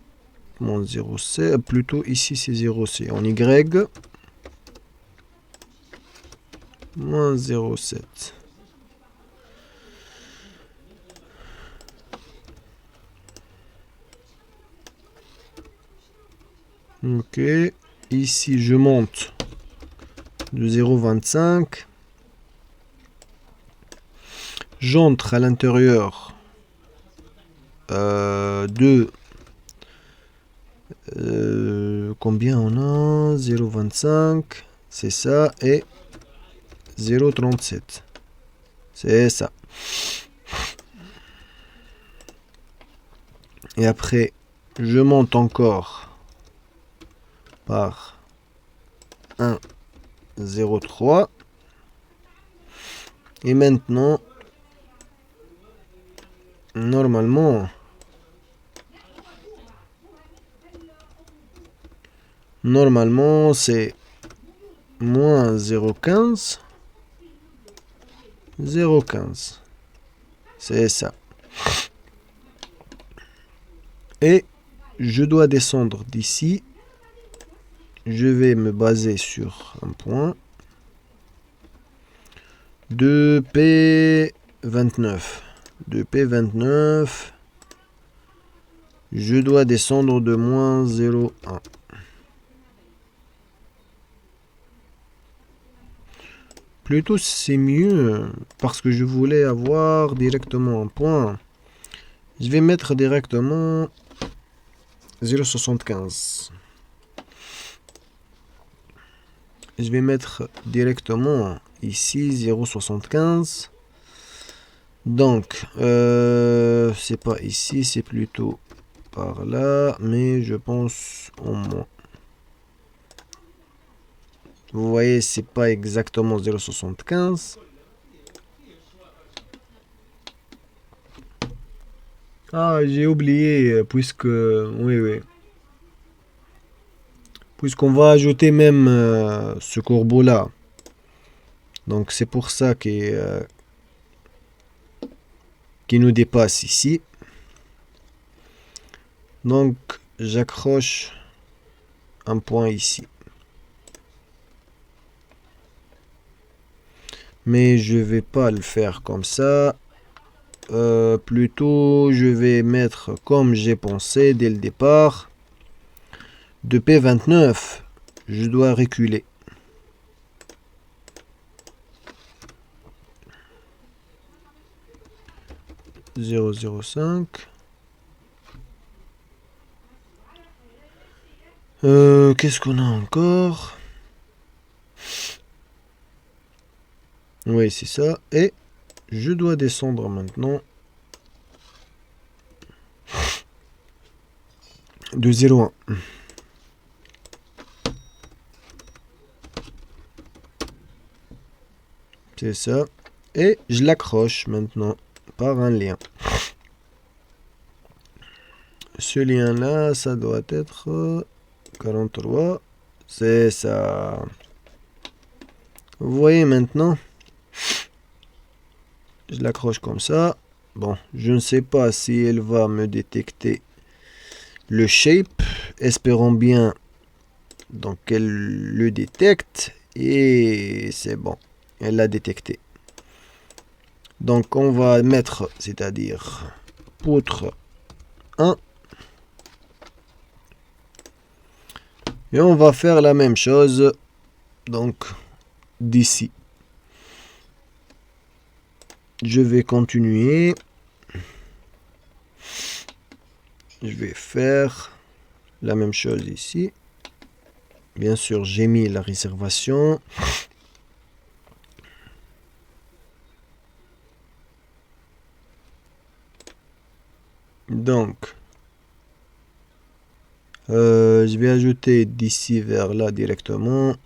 Moins 0,7. Plutôt ici c'est 0,6. En Y. Moins 0,7. Ok. Ici je monte de 0,25. J'entre à l'intérieur de Combien on a? 0,25. C'est ça. Et 0,37. C'est ça. Et après, je monte encore par 1,03. Et maintenant, normalement, c'est moins 0,15. 0,15. C'est ça. Et je dois descendre d'ici. Je vais me baser sur un point. 2P29. 2P29. Je dois descendre de moins 0,1. Plutôt c'est mieux parce que je voulais avoir directement un point. Je vais mettre directement 0,75. Je vais mettre directement ici 0,75. Donc, c'est pas ici, c'est plutôt par là, mais je pense au moins. Vous voyez, c'est pas exactement 0,75. Ah, j'ai oublié, puisque... Oui. Puisqu'on va ajouter même ce courbeau-là. Donc, c'est pour ça qu'il nous dépasse ici. Donc, j'accroche un point ici. Mais je vais pas le faire comme ça. Plutôt, je vais mettre comme j'ai pensé dès le départ. De P29, je dois reculer. « 0,05. Qu'est-ce qu'on a encore? Oui, c'est ça. Et je dois descendre maintenant de 0,1. C'est ça. Et je l'accroche maintenant par un lien. Ce lien-là, ça doit être 43. C'est ça. Vous voyez maintenant? Je l'accroche comme ça. Bon, je ne sais pas si elle va me détecter le shape. Espérons bien donc qu'elle le détecte. Et c'est bon. Elle l'a détecté. Donc on va mettre, c'est-à-dire poutre 1. Et on va faire la même chose donc d'ici. Je vais continuer. Je vais faire la même chose ici. Bien sûr, j'ai mis la réservation. Donc, je vais ajouter d'ici vers là directement.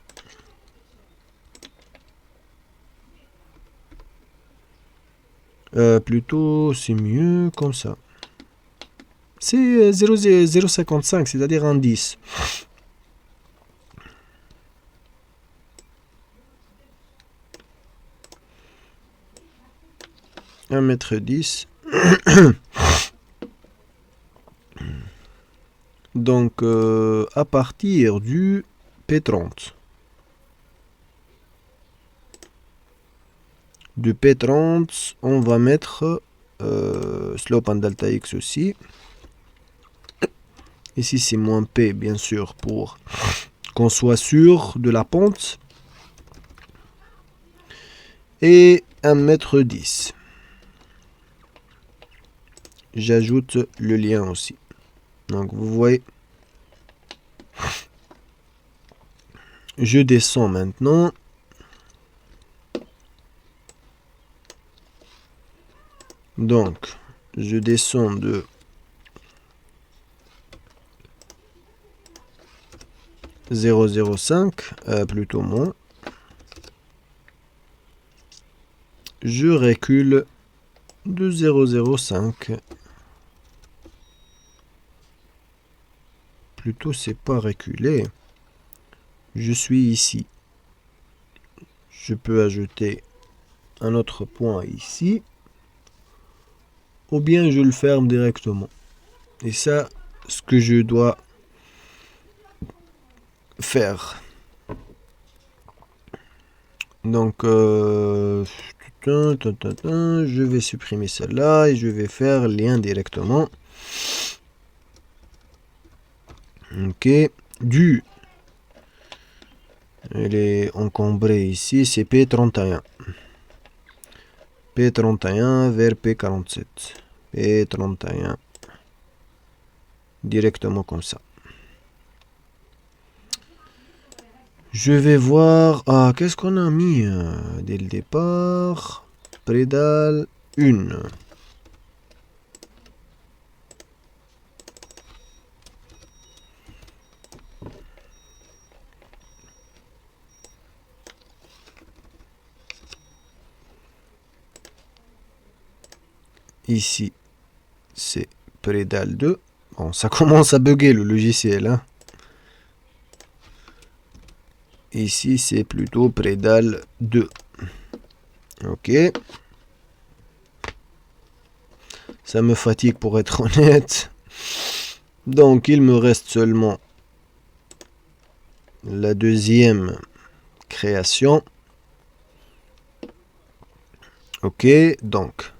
Plutôt, c'est mieux comme ça. C'est 0,55, c'est-à-dire un 10. Un mètre 10. Donc, à partir du P30. Du P30, on va mettre slope en delta X aussi. Ici, c'est moins P, bien sûr, pour qu'on soit sûr de la pente. Et 1,10 m. J'ajoute le lien aussi. Donc, vous voyez, Je descends maintenant. Donc, je descends de 0,05, plutôt moins. Je recule de 0,05. Plutôt, c'est pas reculer. Je suis ici. Je peux ajouter un autre point ici. Ou bien je le ferme directement. Et ça, ce que je dois faire. Donc, je vais supprimer celle-là et je vais faire lien directement. Ok. Du. Elle est encombrée ici, c'est P31. P31 vers P47. P31. Directement comme ça. Je vais voir... Ah, qu'est-ce qu'on a mis dès le départ? Pédale 1. Ici, c'est pédale 2. Bon, ça commence à bugger le logiciel. Hein. Ici, c'est plutôt pédale 2. Ok. Ça me fatigue pour être honnête. Donc, il me reste seulement la deuxième création. Ok, donc.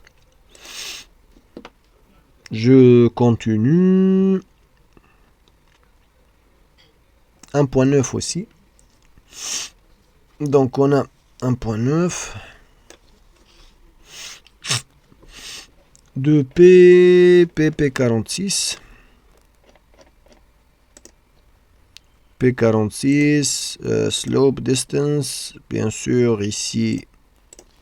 Je continue. 1.9 aussi. Donc, on a 1.9. De PP46. P46, slope distance. Bien sûr, ici,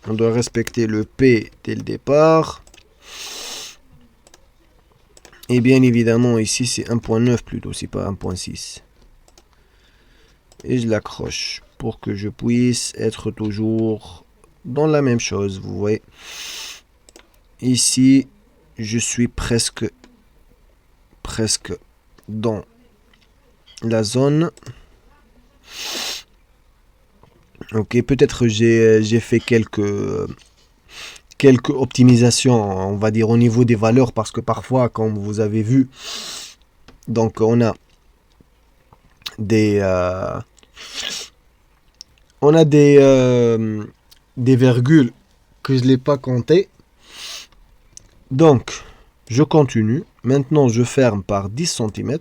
on doit respecter le P dès le départ. Et bien évidemment, ici, c'est 1.9 plutôt, c'est pas 1.6. Et je l'accroche pour que je puisse être toujours dans la même chose, vous voyez. Ici, je suis presque dans la zone. Ok, peut-être j'ai fait quelques optimisations, on va dire, au niveau des valeurs, parce que parfois, comme vous avez vu, donc on a des virgules que je ne l'ai pas compté. Donc, je continue. Maintenant, je ferme par 10 cm.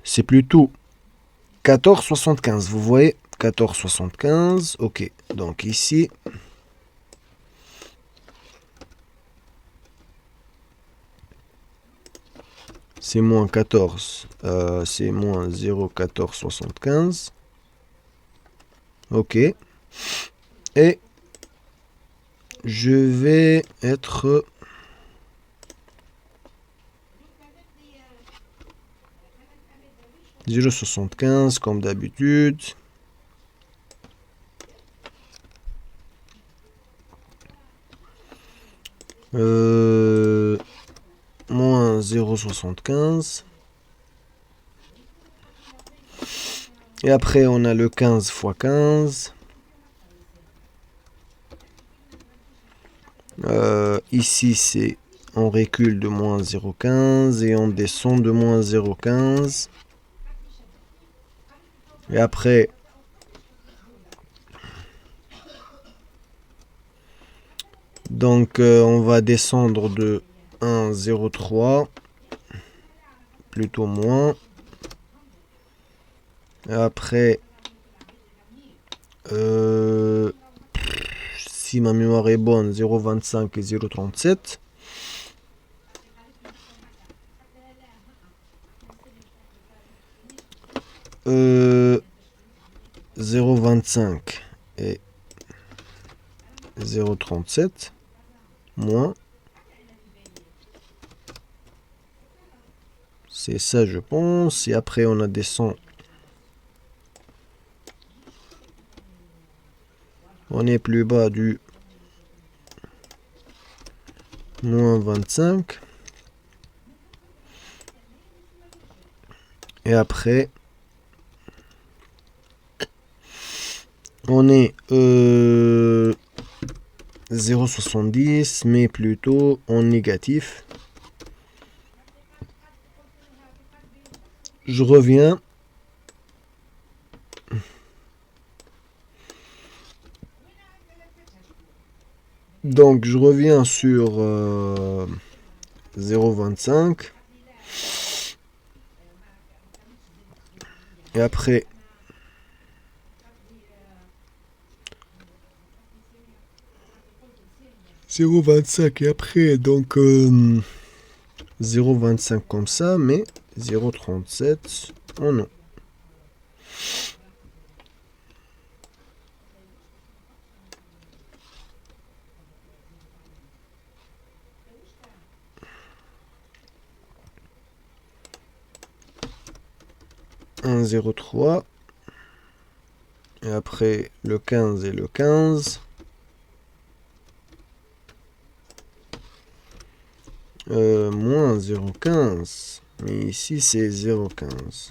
C'est plutôt 14,75. Vous voyez, 14,75. Ok, donc ici, c'est moins 14. C'est moins 0,1475. Ok. Et je vais être... « 0,75 comme d'habitude. Moins 0,75. Et après, on a le 15 x 15. Ici, c'est on recule de moins 0,15 et on descend de moins 0,15. Et après, donc on va descendre de 1,03, plutôt moins. Et après, si ma mémoire est bonne, 0,25 et 0,37. 0,25 et 0,37 moins, c'est ça je pense, et après on a des 100, on est plus bas du moins 25, et après on est 0,70 mais plutôt en négatif. Je reviens. Donc je reviens sur 0,25. Et après 0,25 et après donc 0,25 comme ça, mais 0,37 en non. Un 0,3 et après le 15 et le 15. Moins 0,15. Mais ici, c'est 0,15.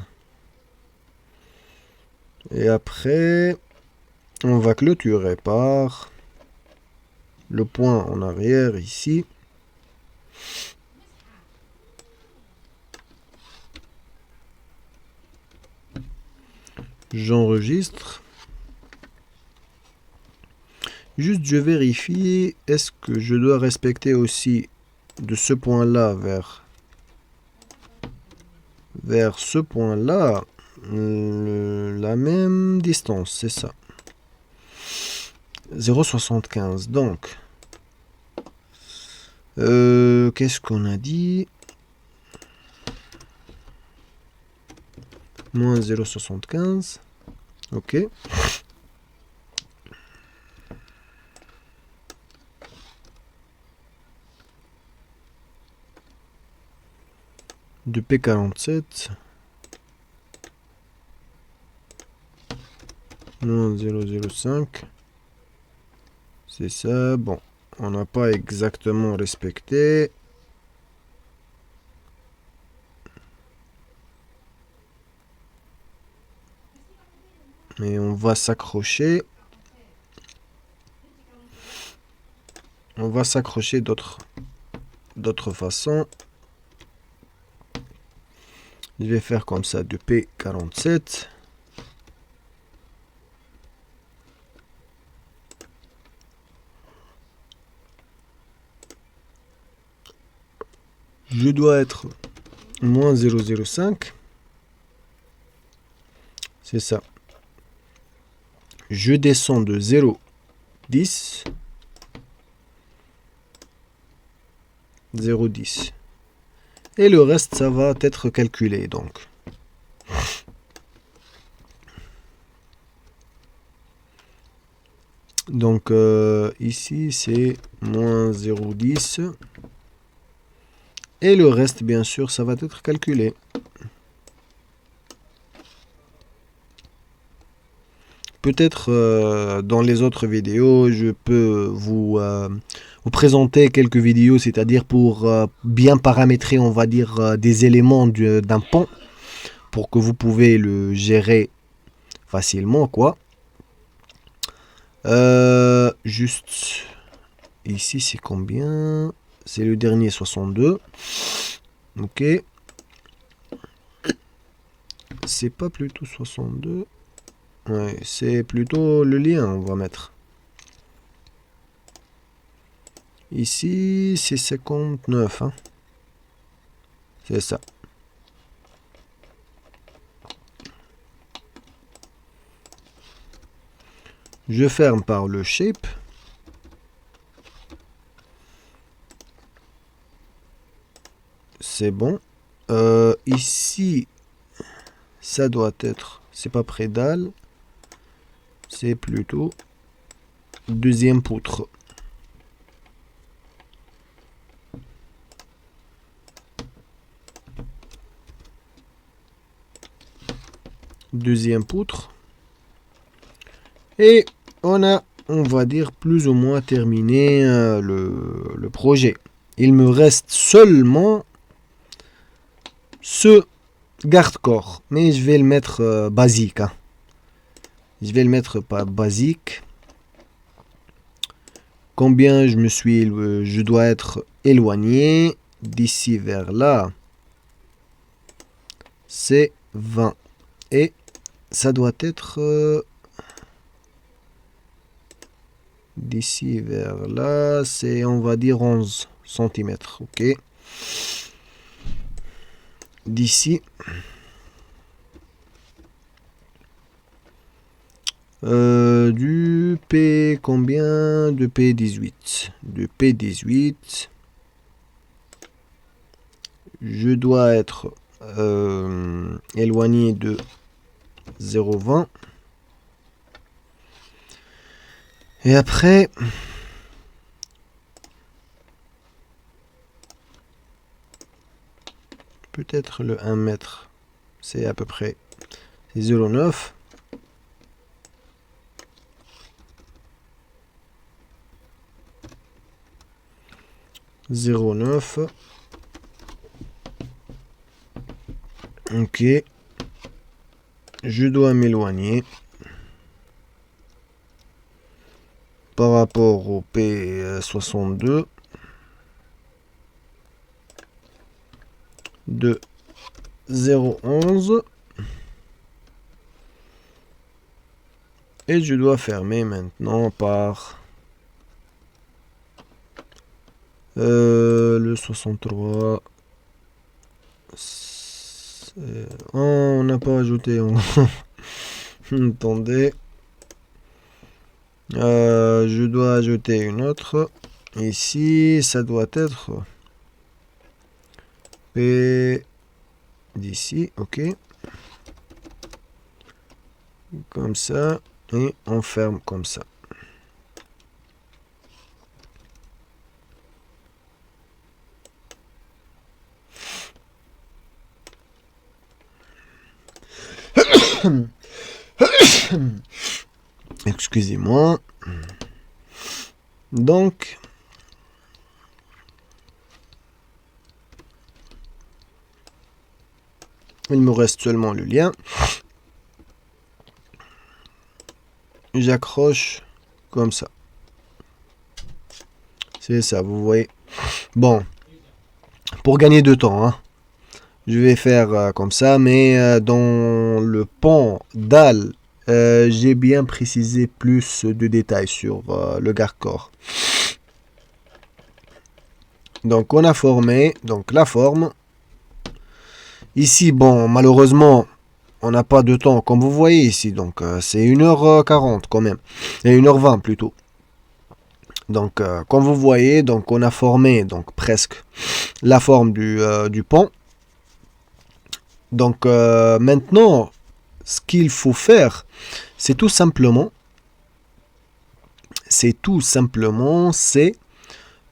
Et après, on va clôturer par le point en arrière ici. J'enregistre. Juste, je vérifie, est-ce que je dois respecter aussi de ce point-là vers ce point-là la même distance, c'est ça. 0,75. Donc, qu'est-ce qu'on a dit? Moins 0,75. Ok. De P47. Moins 0,05. C'est ça. Bon, on n'a pas exactement respecté. Mais on va s'accrocher. On va s'accrocher d'autres façons. Je vais faire comme ça de P47. Je dois être moins 0,05. C'est ça. Je descends de 0,10. 0,10. Et le reste, ça va être calculé, donc. Donc, ici, c'est moins 0,10. Et le reste, bien sûr, ça va être calculé. Peut-être dans les autres vidéos, je peux vous présenter quelques vidéos, c'est-à-dire pour bien paramétrer, on va dire, des éléments d'un pont, pour que vous pouvez le gérer facilement, quoi. Juste, ici, c'est combien? C'est le dernier, 62. Ok. C'est pas plutôt 62? Ouais, c'est plutôt le lien, on va mettre. Ici, c'est 59. Hein. C'est ça. Je ferme par le shape. C'est bon. Ici, ça doit être c'est pas pré-dalle, c'est plutôt deuxième poutre. Deuxième poutre. Et on va dire, plus ou moins terminé le projet. Il me reste seulement ce garde-corps. Mais je vais le mettre basique. Hein. Je vais le mettre pas basique. Combien je dois être éloigné d'ici vers là. C'est 20. Et ça doit être d'ici vers là, c'est on va dire 11 cm. Ok. D'ici. Du P combien? De P18. De P18. Je dois être éloigné de 0,20. Et après, peut-être le 1 mètre, c'est à peu près 0,9. Ok. Je dois m'éloigner par rapport au P62 de 0,11 et je dois fermer maintenant par le 63. On n'a pas ajouté. Attendez. Je dois ajouter une autre. Ici, ça doit être P d'ici, ok. Comme ça. Et on ferme comme ça. Excusez-moi. Donc, il me reste seulement le lien. J'accroche comme ça. C'est ça, vous voyez. Bon, pour gagner de temps, hein, je vais faire comme ça, mais dans le pont dalle, j'ai bien précisé plus de détails sur le garde-corps. Donc on a formé donc la forme. Ici, bon, malheureusement, on n'a pas de temps, comme vous voyez ici. Donc c'est 1h40 quand même. Et 1h20 plutôt. Donc comme vous voyez, donc on a formé donc presque la forme du pont. Donc maintenant, ce qu'il faut faire, c'est tout simplement, c'est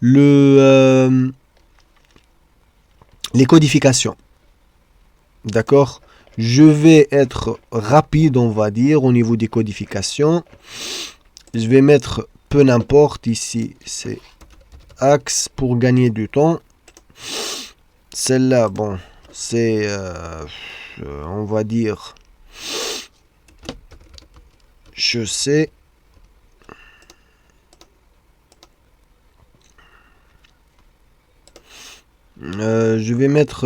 les codifications. D'accord? Je vais être rapide, on va dire, au niveau des codifications. Je vais mettre peu n'importe ici, c'est axe pour gagner du temps. Celle-là, bon, c'est, on va dire, chaussée. Je vais mettre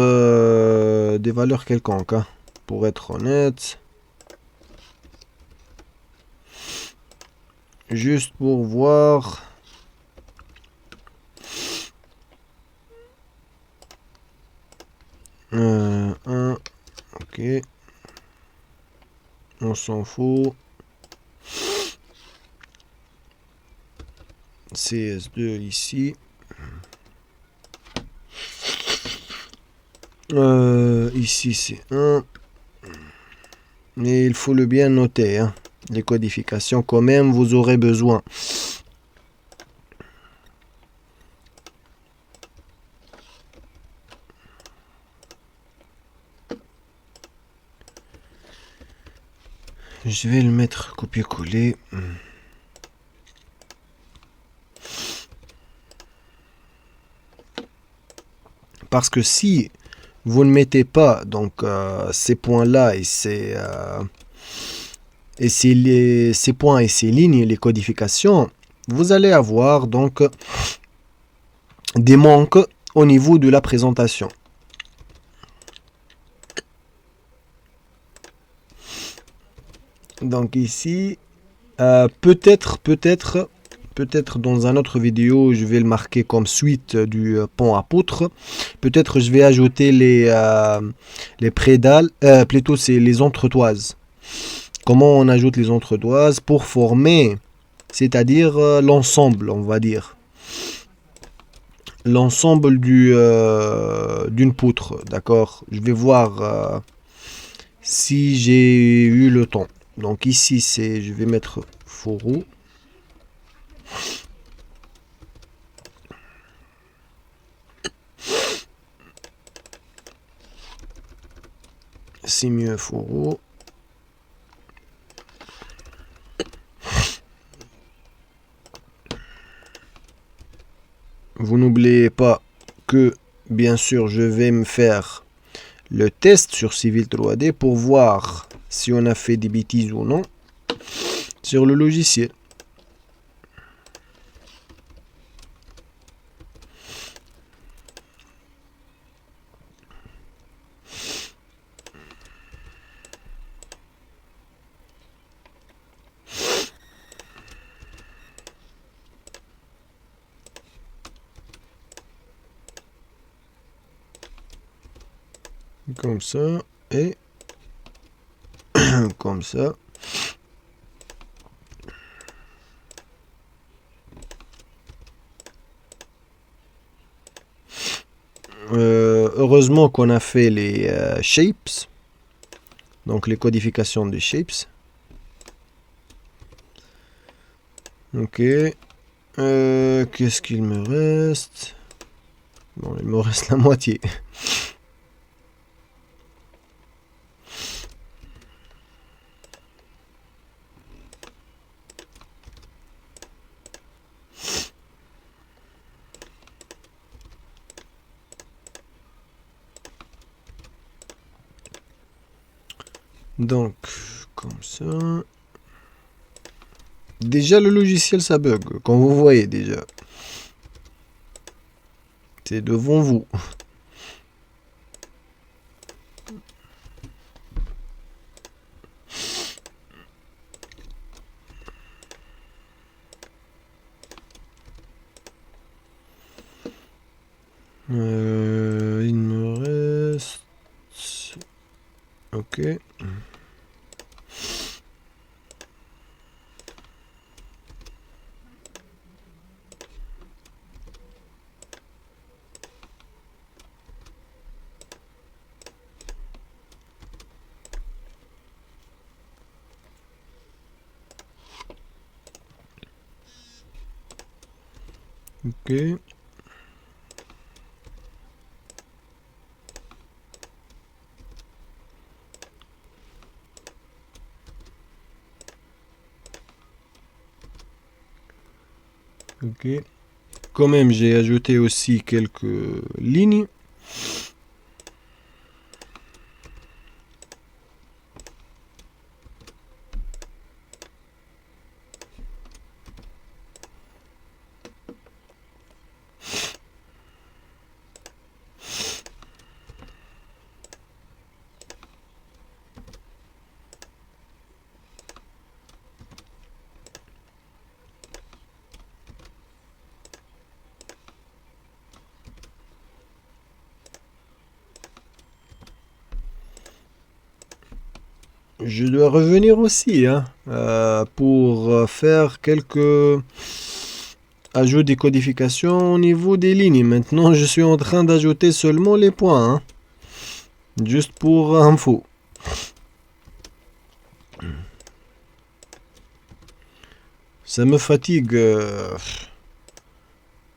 des valeurs quelconques, hein, pour être honnête. Juste pour voir. Ok. On s'en fout. CS2 ici. Ici c'est 1. Et il faut le bien noter, hein. Les codifications quand même, vous aurez besoin. Je vais le mettre copier-coller. Parce que si vous ne mettez pas donc ces points-là et ces points et ces lignes, les codifications, vous allez avoir donc des manques au niveau de la présentation. Donc ici, peut-être dans un autre vidéo, je vais le marquer comme suite du pont à poutre. Peut-être je vais ajouter les prédales, plutôt c'est les entretoises. Comment on ajoute les entretoises pour former, c'est-à-dire l'ensemble, on va dire. L'ensemble d'une poutre, d'accord. Je vais voir si j'ai eu le temps. Donc ici, je vais mettre fourreau. C'est mieux fourreau. Vous n'oubliez pas que, bien sûr, je vais me faire le test sur Civil 3D pour voir si on a fait des bêtises ou non sur le logiciel. Comme ça et comme ça. Heureusement qu'on a fait les shapes, donc les codifications des shapes. Ok. Qu'est-ce qu'il me reste? Bon, il me reste la moitié. Donc, comme ça. Déjà, le logiciel, ça bug, quand vous voyez déjà. C'est devant vous. Il me reste... Ok. Ok. Ok. Quand même, j'ai ajouté aussi quelques lignes. Je dois revenir aussi hein, pour faire quelques ajouts des codifications au niveau des lignes. Maintenant, je suis en train d'ajouter seulement les points. Hein, juste pour info. Ça me fatigue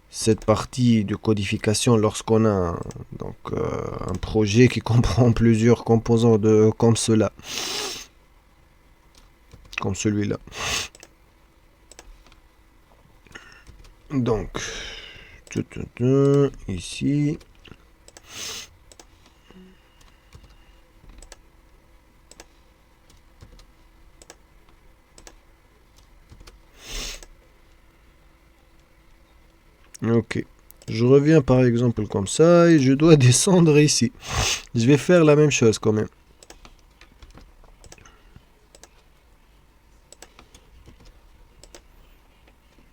cette partie de codification lorsqu'on a un projet qui comprend plusieurs composants comme cela, comme celui-là. Donc, ici. Ok. Je reviens par exemple comme ça et je dois descendre ici. Je vais faire la même chose quand même.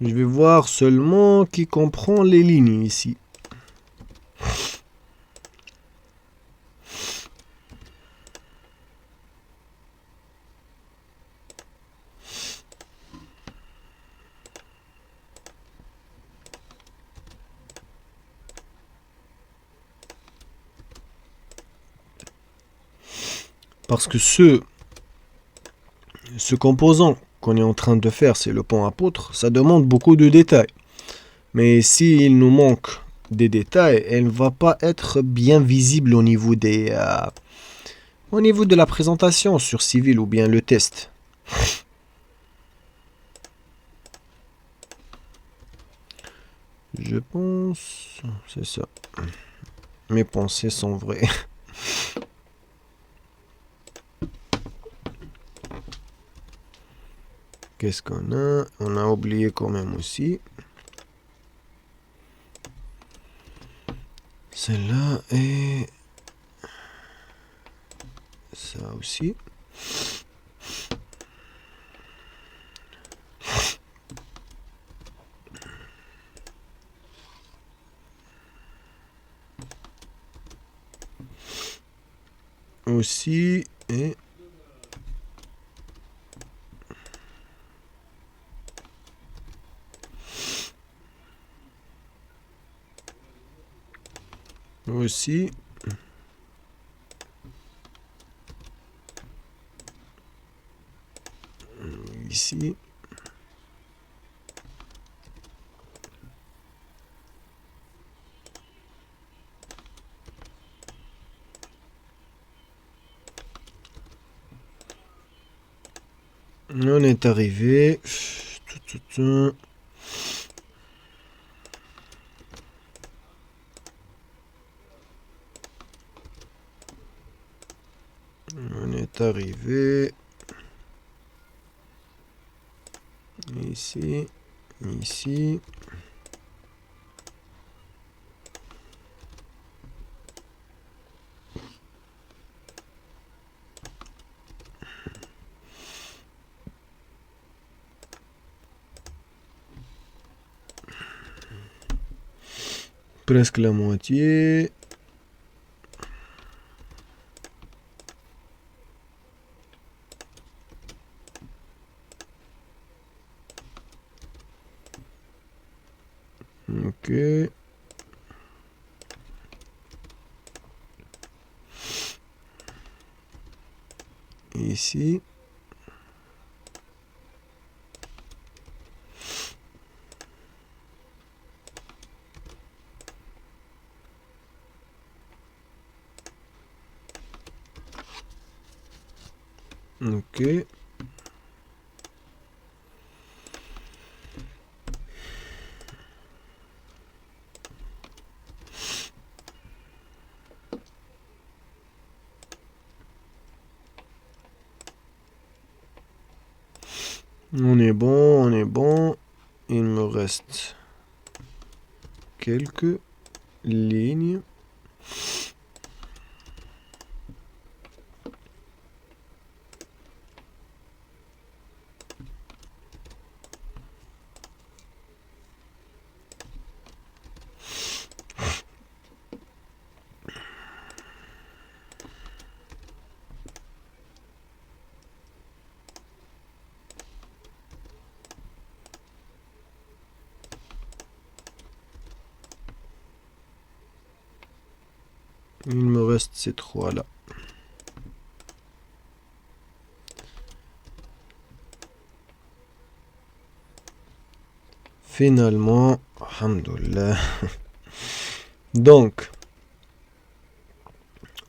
Je vais voir seulement qui comprend les lignes ici. Parce que ce composant qu'on est en train de faire, c'est le pont à poutres, ça demande beaucoup de détails. Mais s'il nous manque des détails, elle ne va pas être bien visible au niveau de la présentation sur Civil ou bien le test. Je pense... C'est ça. Mes pensées sont vraies. Qu'est-ce qu'on a? On a oublié quand même aussi. Celle-là et... ça aussi. Aussi et... aussi. Ici. On est arrivé. On est arrivé. Ici. Ici. Presque la moitié. Ok. Ici. Ok. On est bon, on est bon. Il me reste quelques lignes. Il me reste ces trois-là. Finalement, alhamdoulilah. Donc,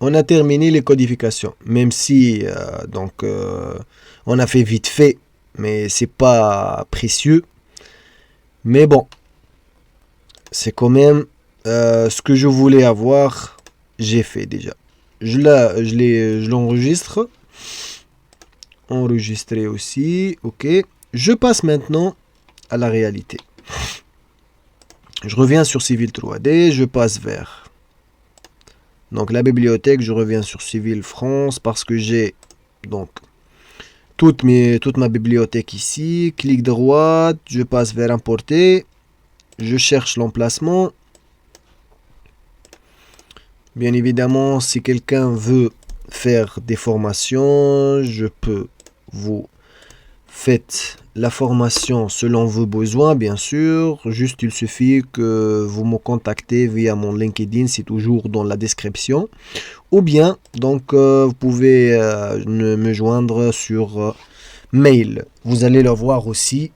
on a terminé les codifications, même si on a fait vite fait, mais c'est pas précieux. Mais bon, c'est quand même ce que je voulais avoir, j'ai fait déjà. Je l'enregistre. Enregistrer aussi, ok. Je passe maintenant à la réalité. Je reviens sur Civil 3D, je passe vers donc la bibliothèque, je reviens sur Civil France parce que j'ai donc toute ma bibliothèque ici. Clic droit, je passe vers importer, je cherche l'emplacement. Bien évidemment, si quelqu'un veut faire des formations, je peux vous faites la formation selon vos besoins, bien sûr. Juste, il suffit que vous me contactez via mon LinkedIn, c'est toujours dans la description. Ou bien, donc, vous pouvez me joindre sur mail. Vous allez le voir aussi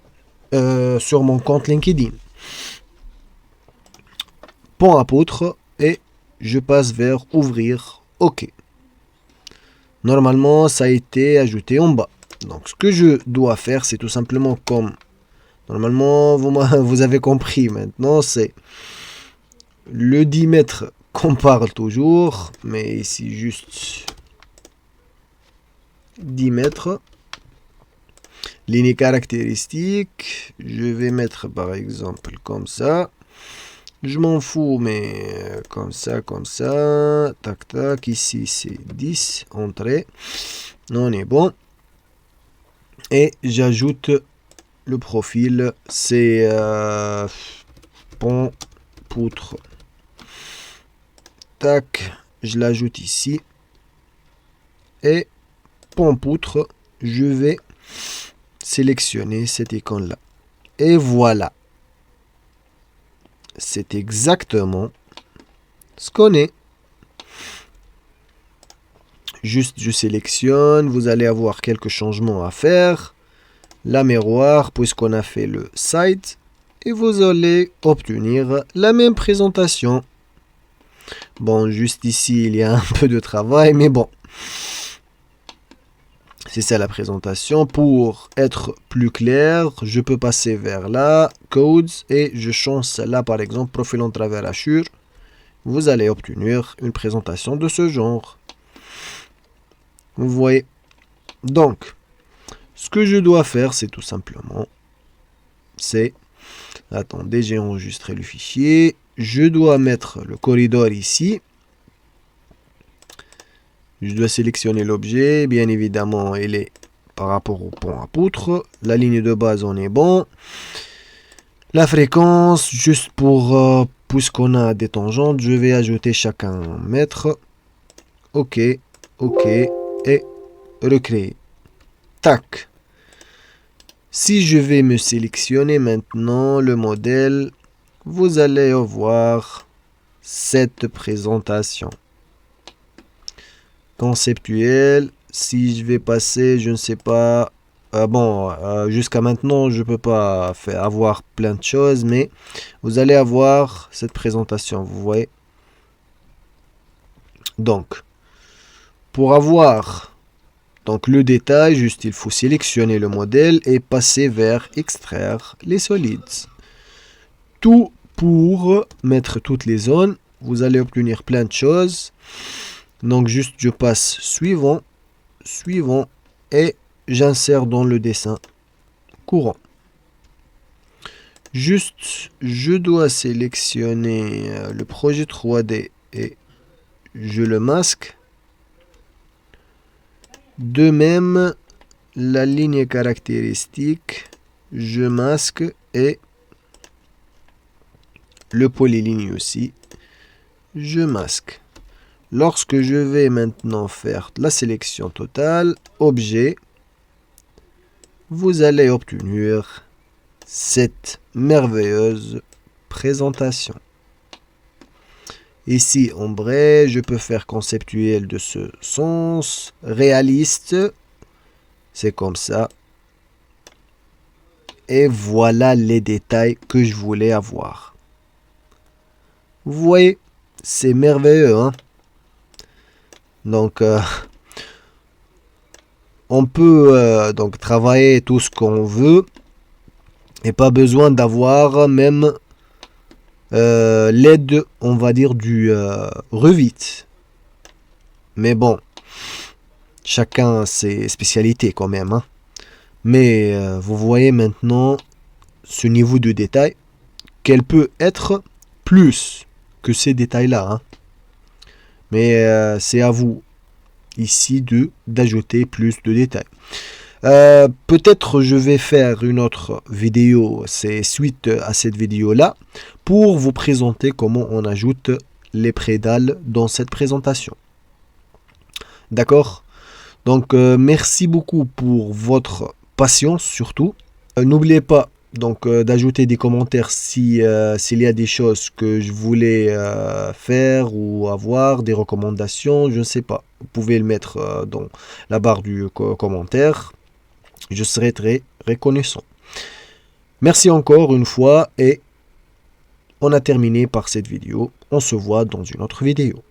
sur mon compte LinkedIn. Pont à poutre et je passe vers ouvrir. OK. Normalement, ça a été ajouté en bas. Donc, ce que je dois faire, c'est tout simplement comme... Normalement, vous avez compris maintenant, c'est le 10 mètres qu'on parle toujours. Mais ici, juste 10 mètres. Ligne caractéristique. Je vais mettre par exemple comme ça. Je m'en fous, mais comme ça. Tac, tac. Ici, c'est 10. Entrée. On est bon. Et j'ajoute le profil, c'est pont poutre. Tac, je l'ajoute ici. Et pont poutre, je vais sélectionner cette icône-là. Et voilà. C'est exactement ce qu'on est. Juste, je sélectionne. Vous allez avoir quelques changements à faire. La miroir, puisqu'on a fait le site. Et vous allez obtenir la même présentation. Bon, juste ici, il y a un peu de travail, mais bon. C'est ça la présentation. Pour être plus clair, je peux passer vers là, codes, et je change celle-là, par exemple, profil en travers Assure. Vous allez obtenir une présentation de ce genre. Vous voyez. Donc, ce que je dois faire, c'est tout simplement, attendez, j'ai enregistré le fichier. Je dois mettre le corridor ici. Je dois sélectionner l'objet. Bien évidemment, il est par rapport au pont à poutre. La ligne de base, on est bon. La fréquence, juste pour, puisqu'on a des tangentes, je vais ajouter chacun mètre. OK, OK, et recréer. Tac. Si je vais me sélectionner maintenant le modèle, vous allez voir cette présentation conceptuelle. Si je vais passer, je ne sais pas, jusqu'à maintenant, je ne peux pas avoir plein de choses, mais vous allez avoir cette présentation, vous voyez. Donc, pour avoir le détail, juste il faut sélectionner le modèle et passer vers extraire les solides. Tout pour mettre toutes les zones. Vous allez obtenir plein de choses. Donc juste je passe suivant et j'insère dans le dessin courant. Juste je dois sélectionner le projet 3D et je le masque. De même, la ligne caractéristique, je masque et le polyligne aussi, je masque. Lorsque je vais maintenant faire la sélection totale, objet, vous allez obtenir cette merveilleuse présentation. Ici, ombré, je peux faire conceptuel de ce sens. Réaliste, c'est comme ça. Et voilà les détails que je voulais avoir. Vous voyez, c'est merveilleux, hein? Donc, on peut donc travailler tout ce qu'on veut et pas besoin d'avoir même l'aide, on va dire, du Revit. Mais bon, chacun ses spécialités quand même, hein. Mais vous voyez maintenant ce niveau de détail, qu'elle peut être plus que ces détails-là, hein. Mais c'est à vous ici d'ajouter plus de détails. Peut-être je vais faire une autre vidéo, c'est suite à cette vidéo-là, pour vous présenter comment on ajoute les prédales dans cette présentation. D'accord? Donc merci beaucoup pour votre patience surtout. N'oubliez pas donc d'ajouter des commentaires si s'il y a des choses que je voulais faire ou avoir, des recommandations, je ne sais pas. Vous pouvez le mettre dans la barre du commentaire. Je serai très reconnaissant. Merci encore une fois et on a terminé par cette vidéo. On se voit dans une autre vidéo.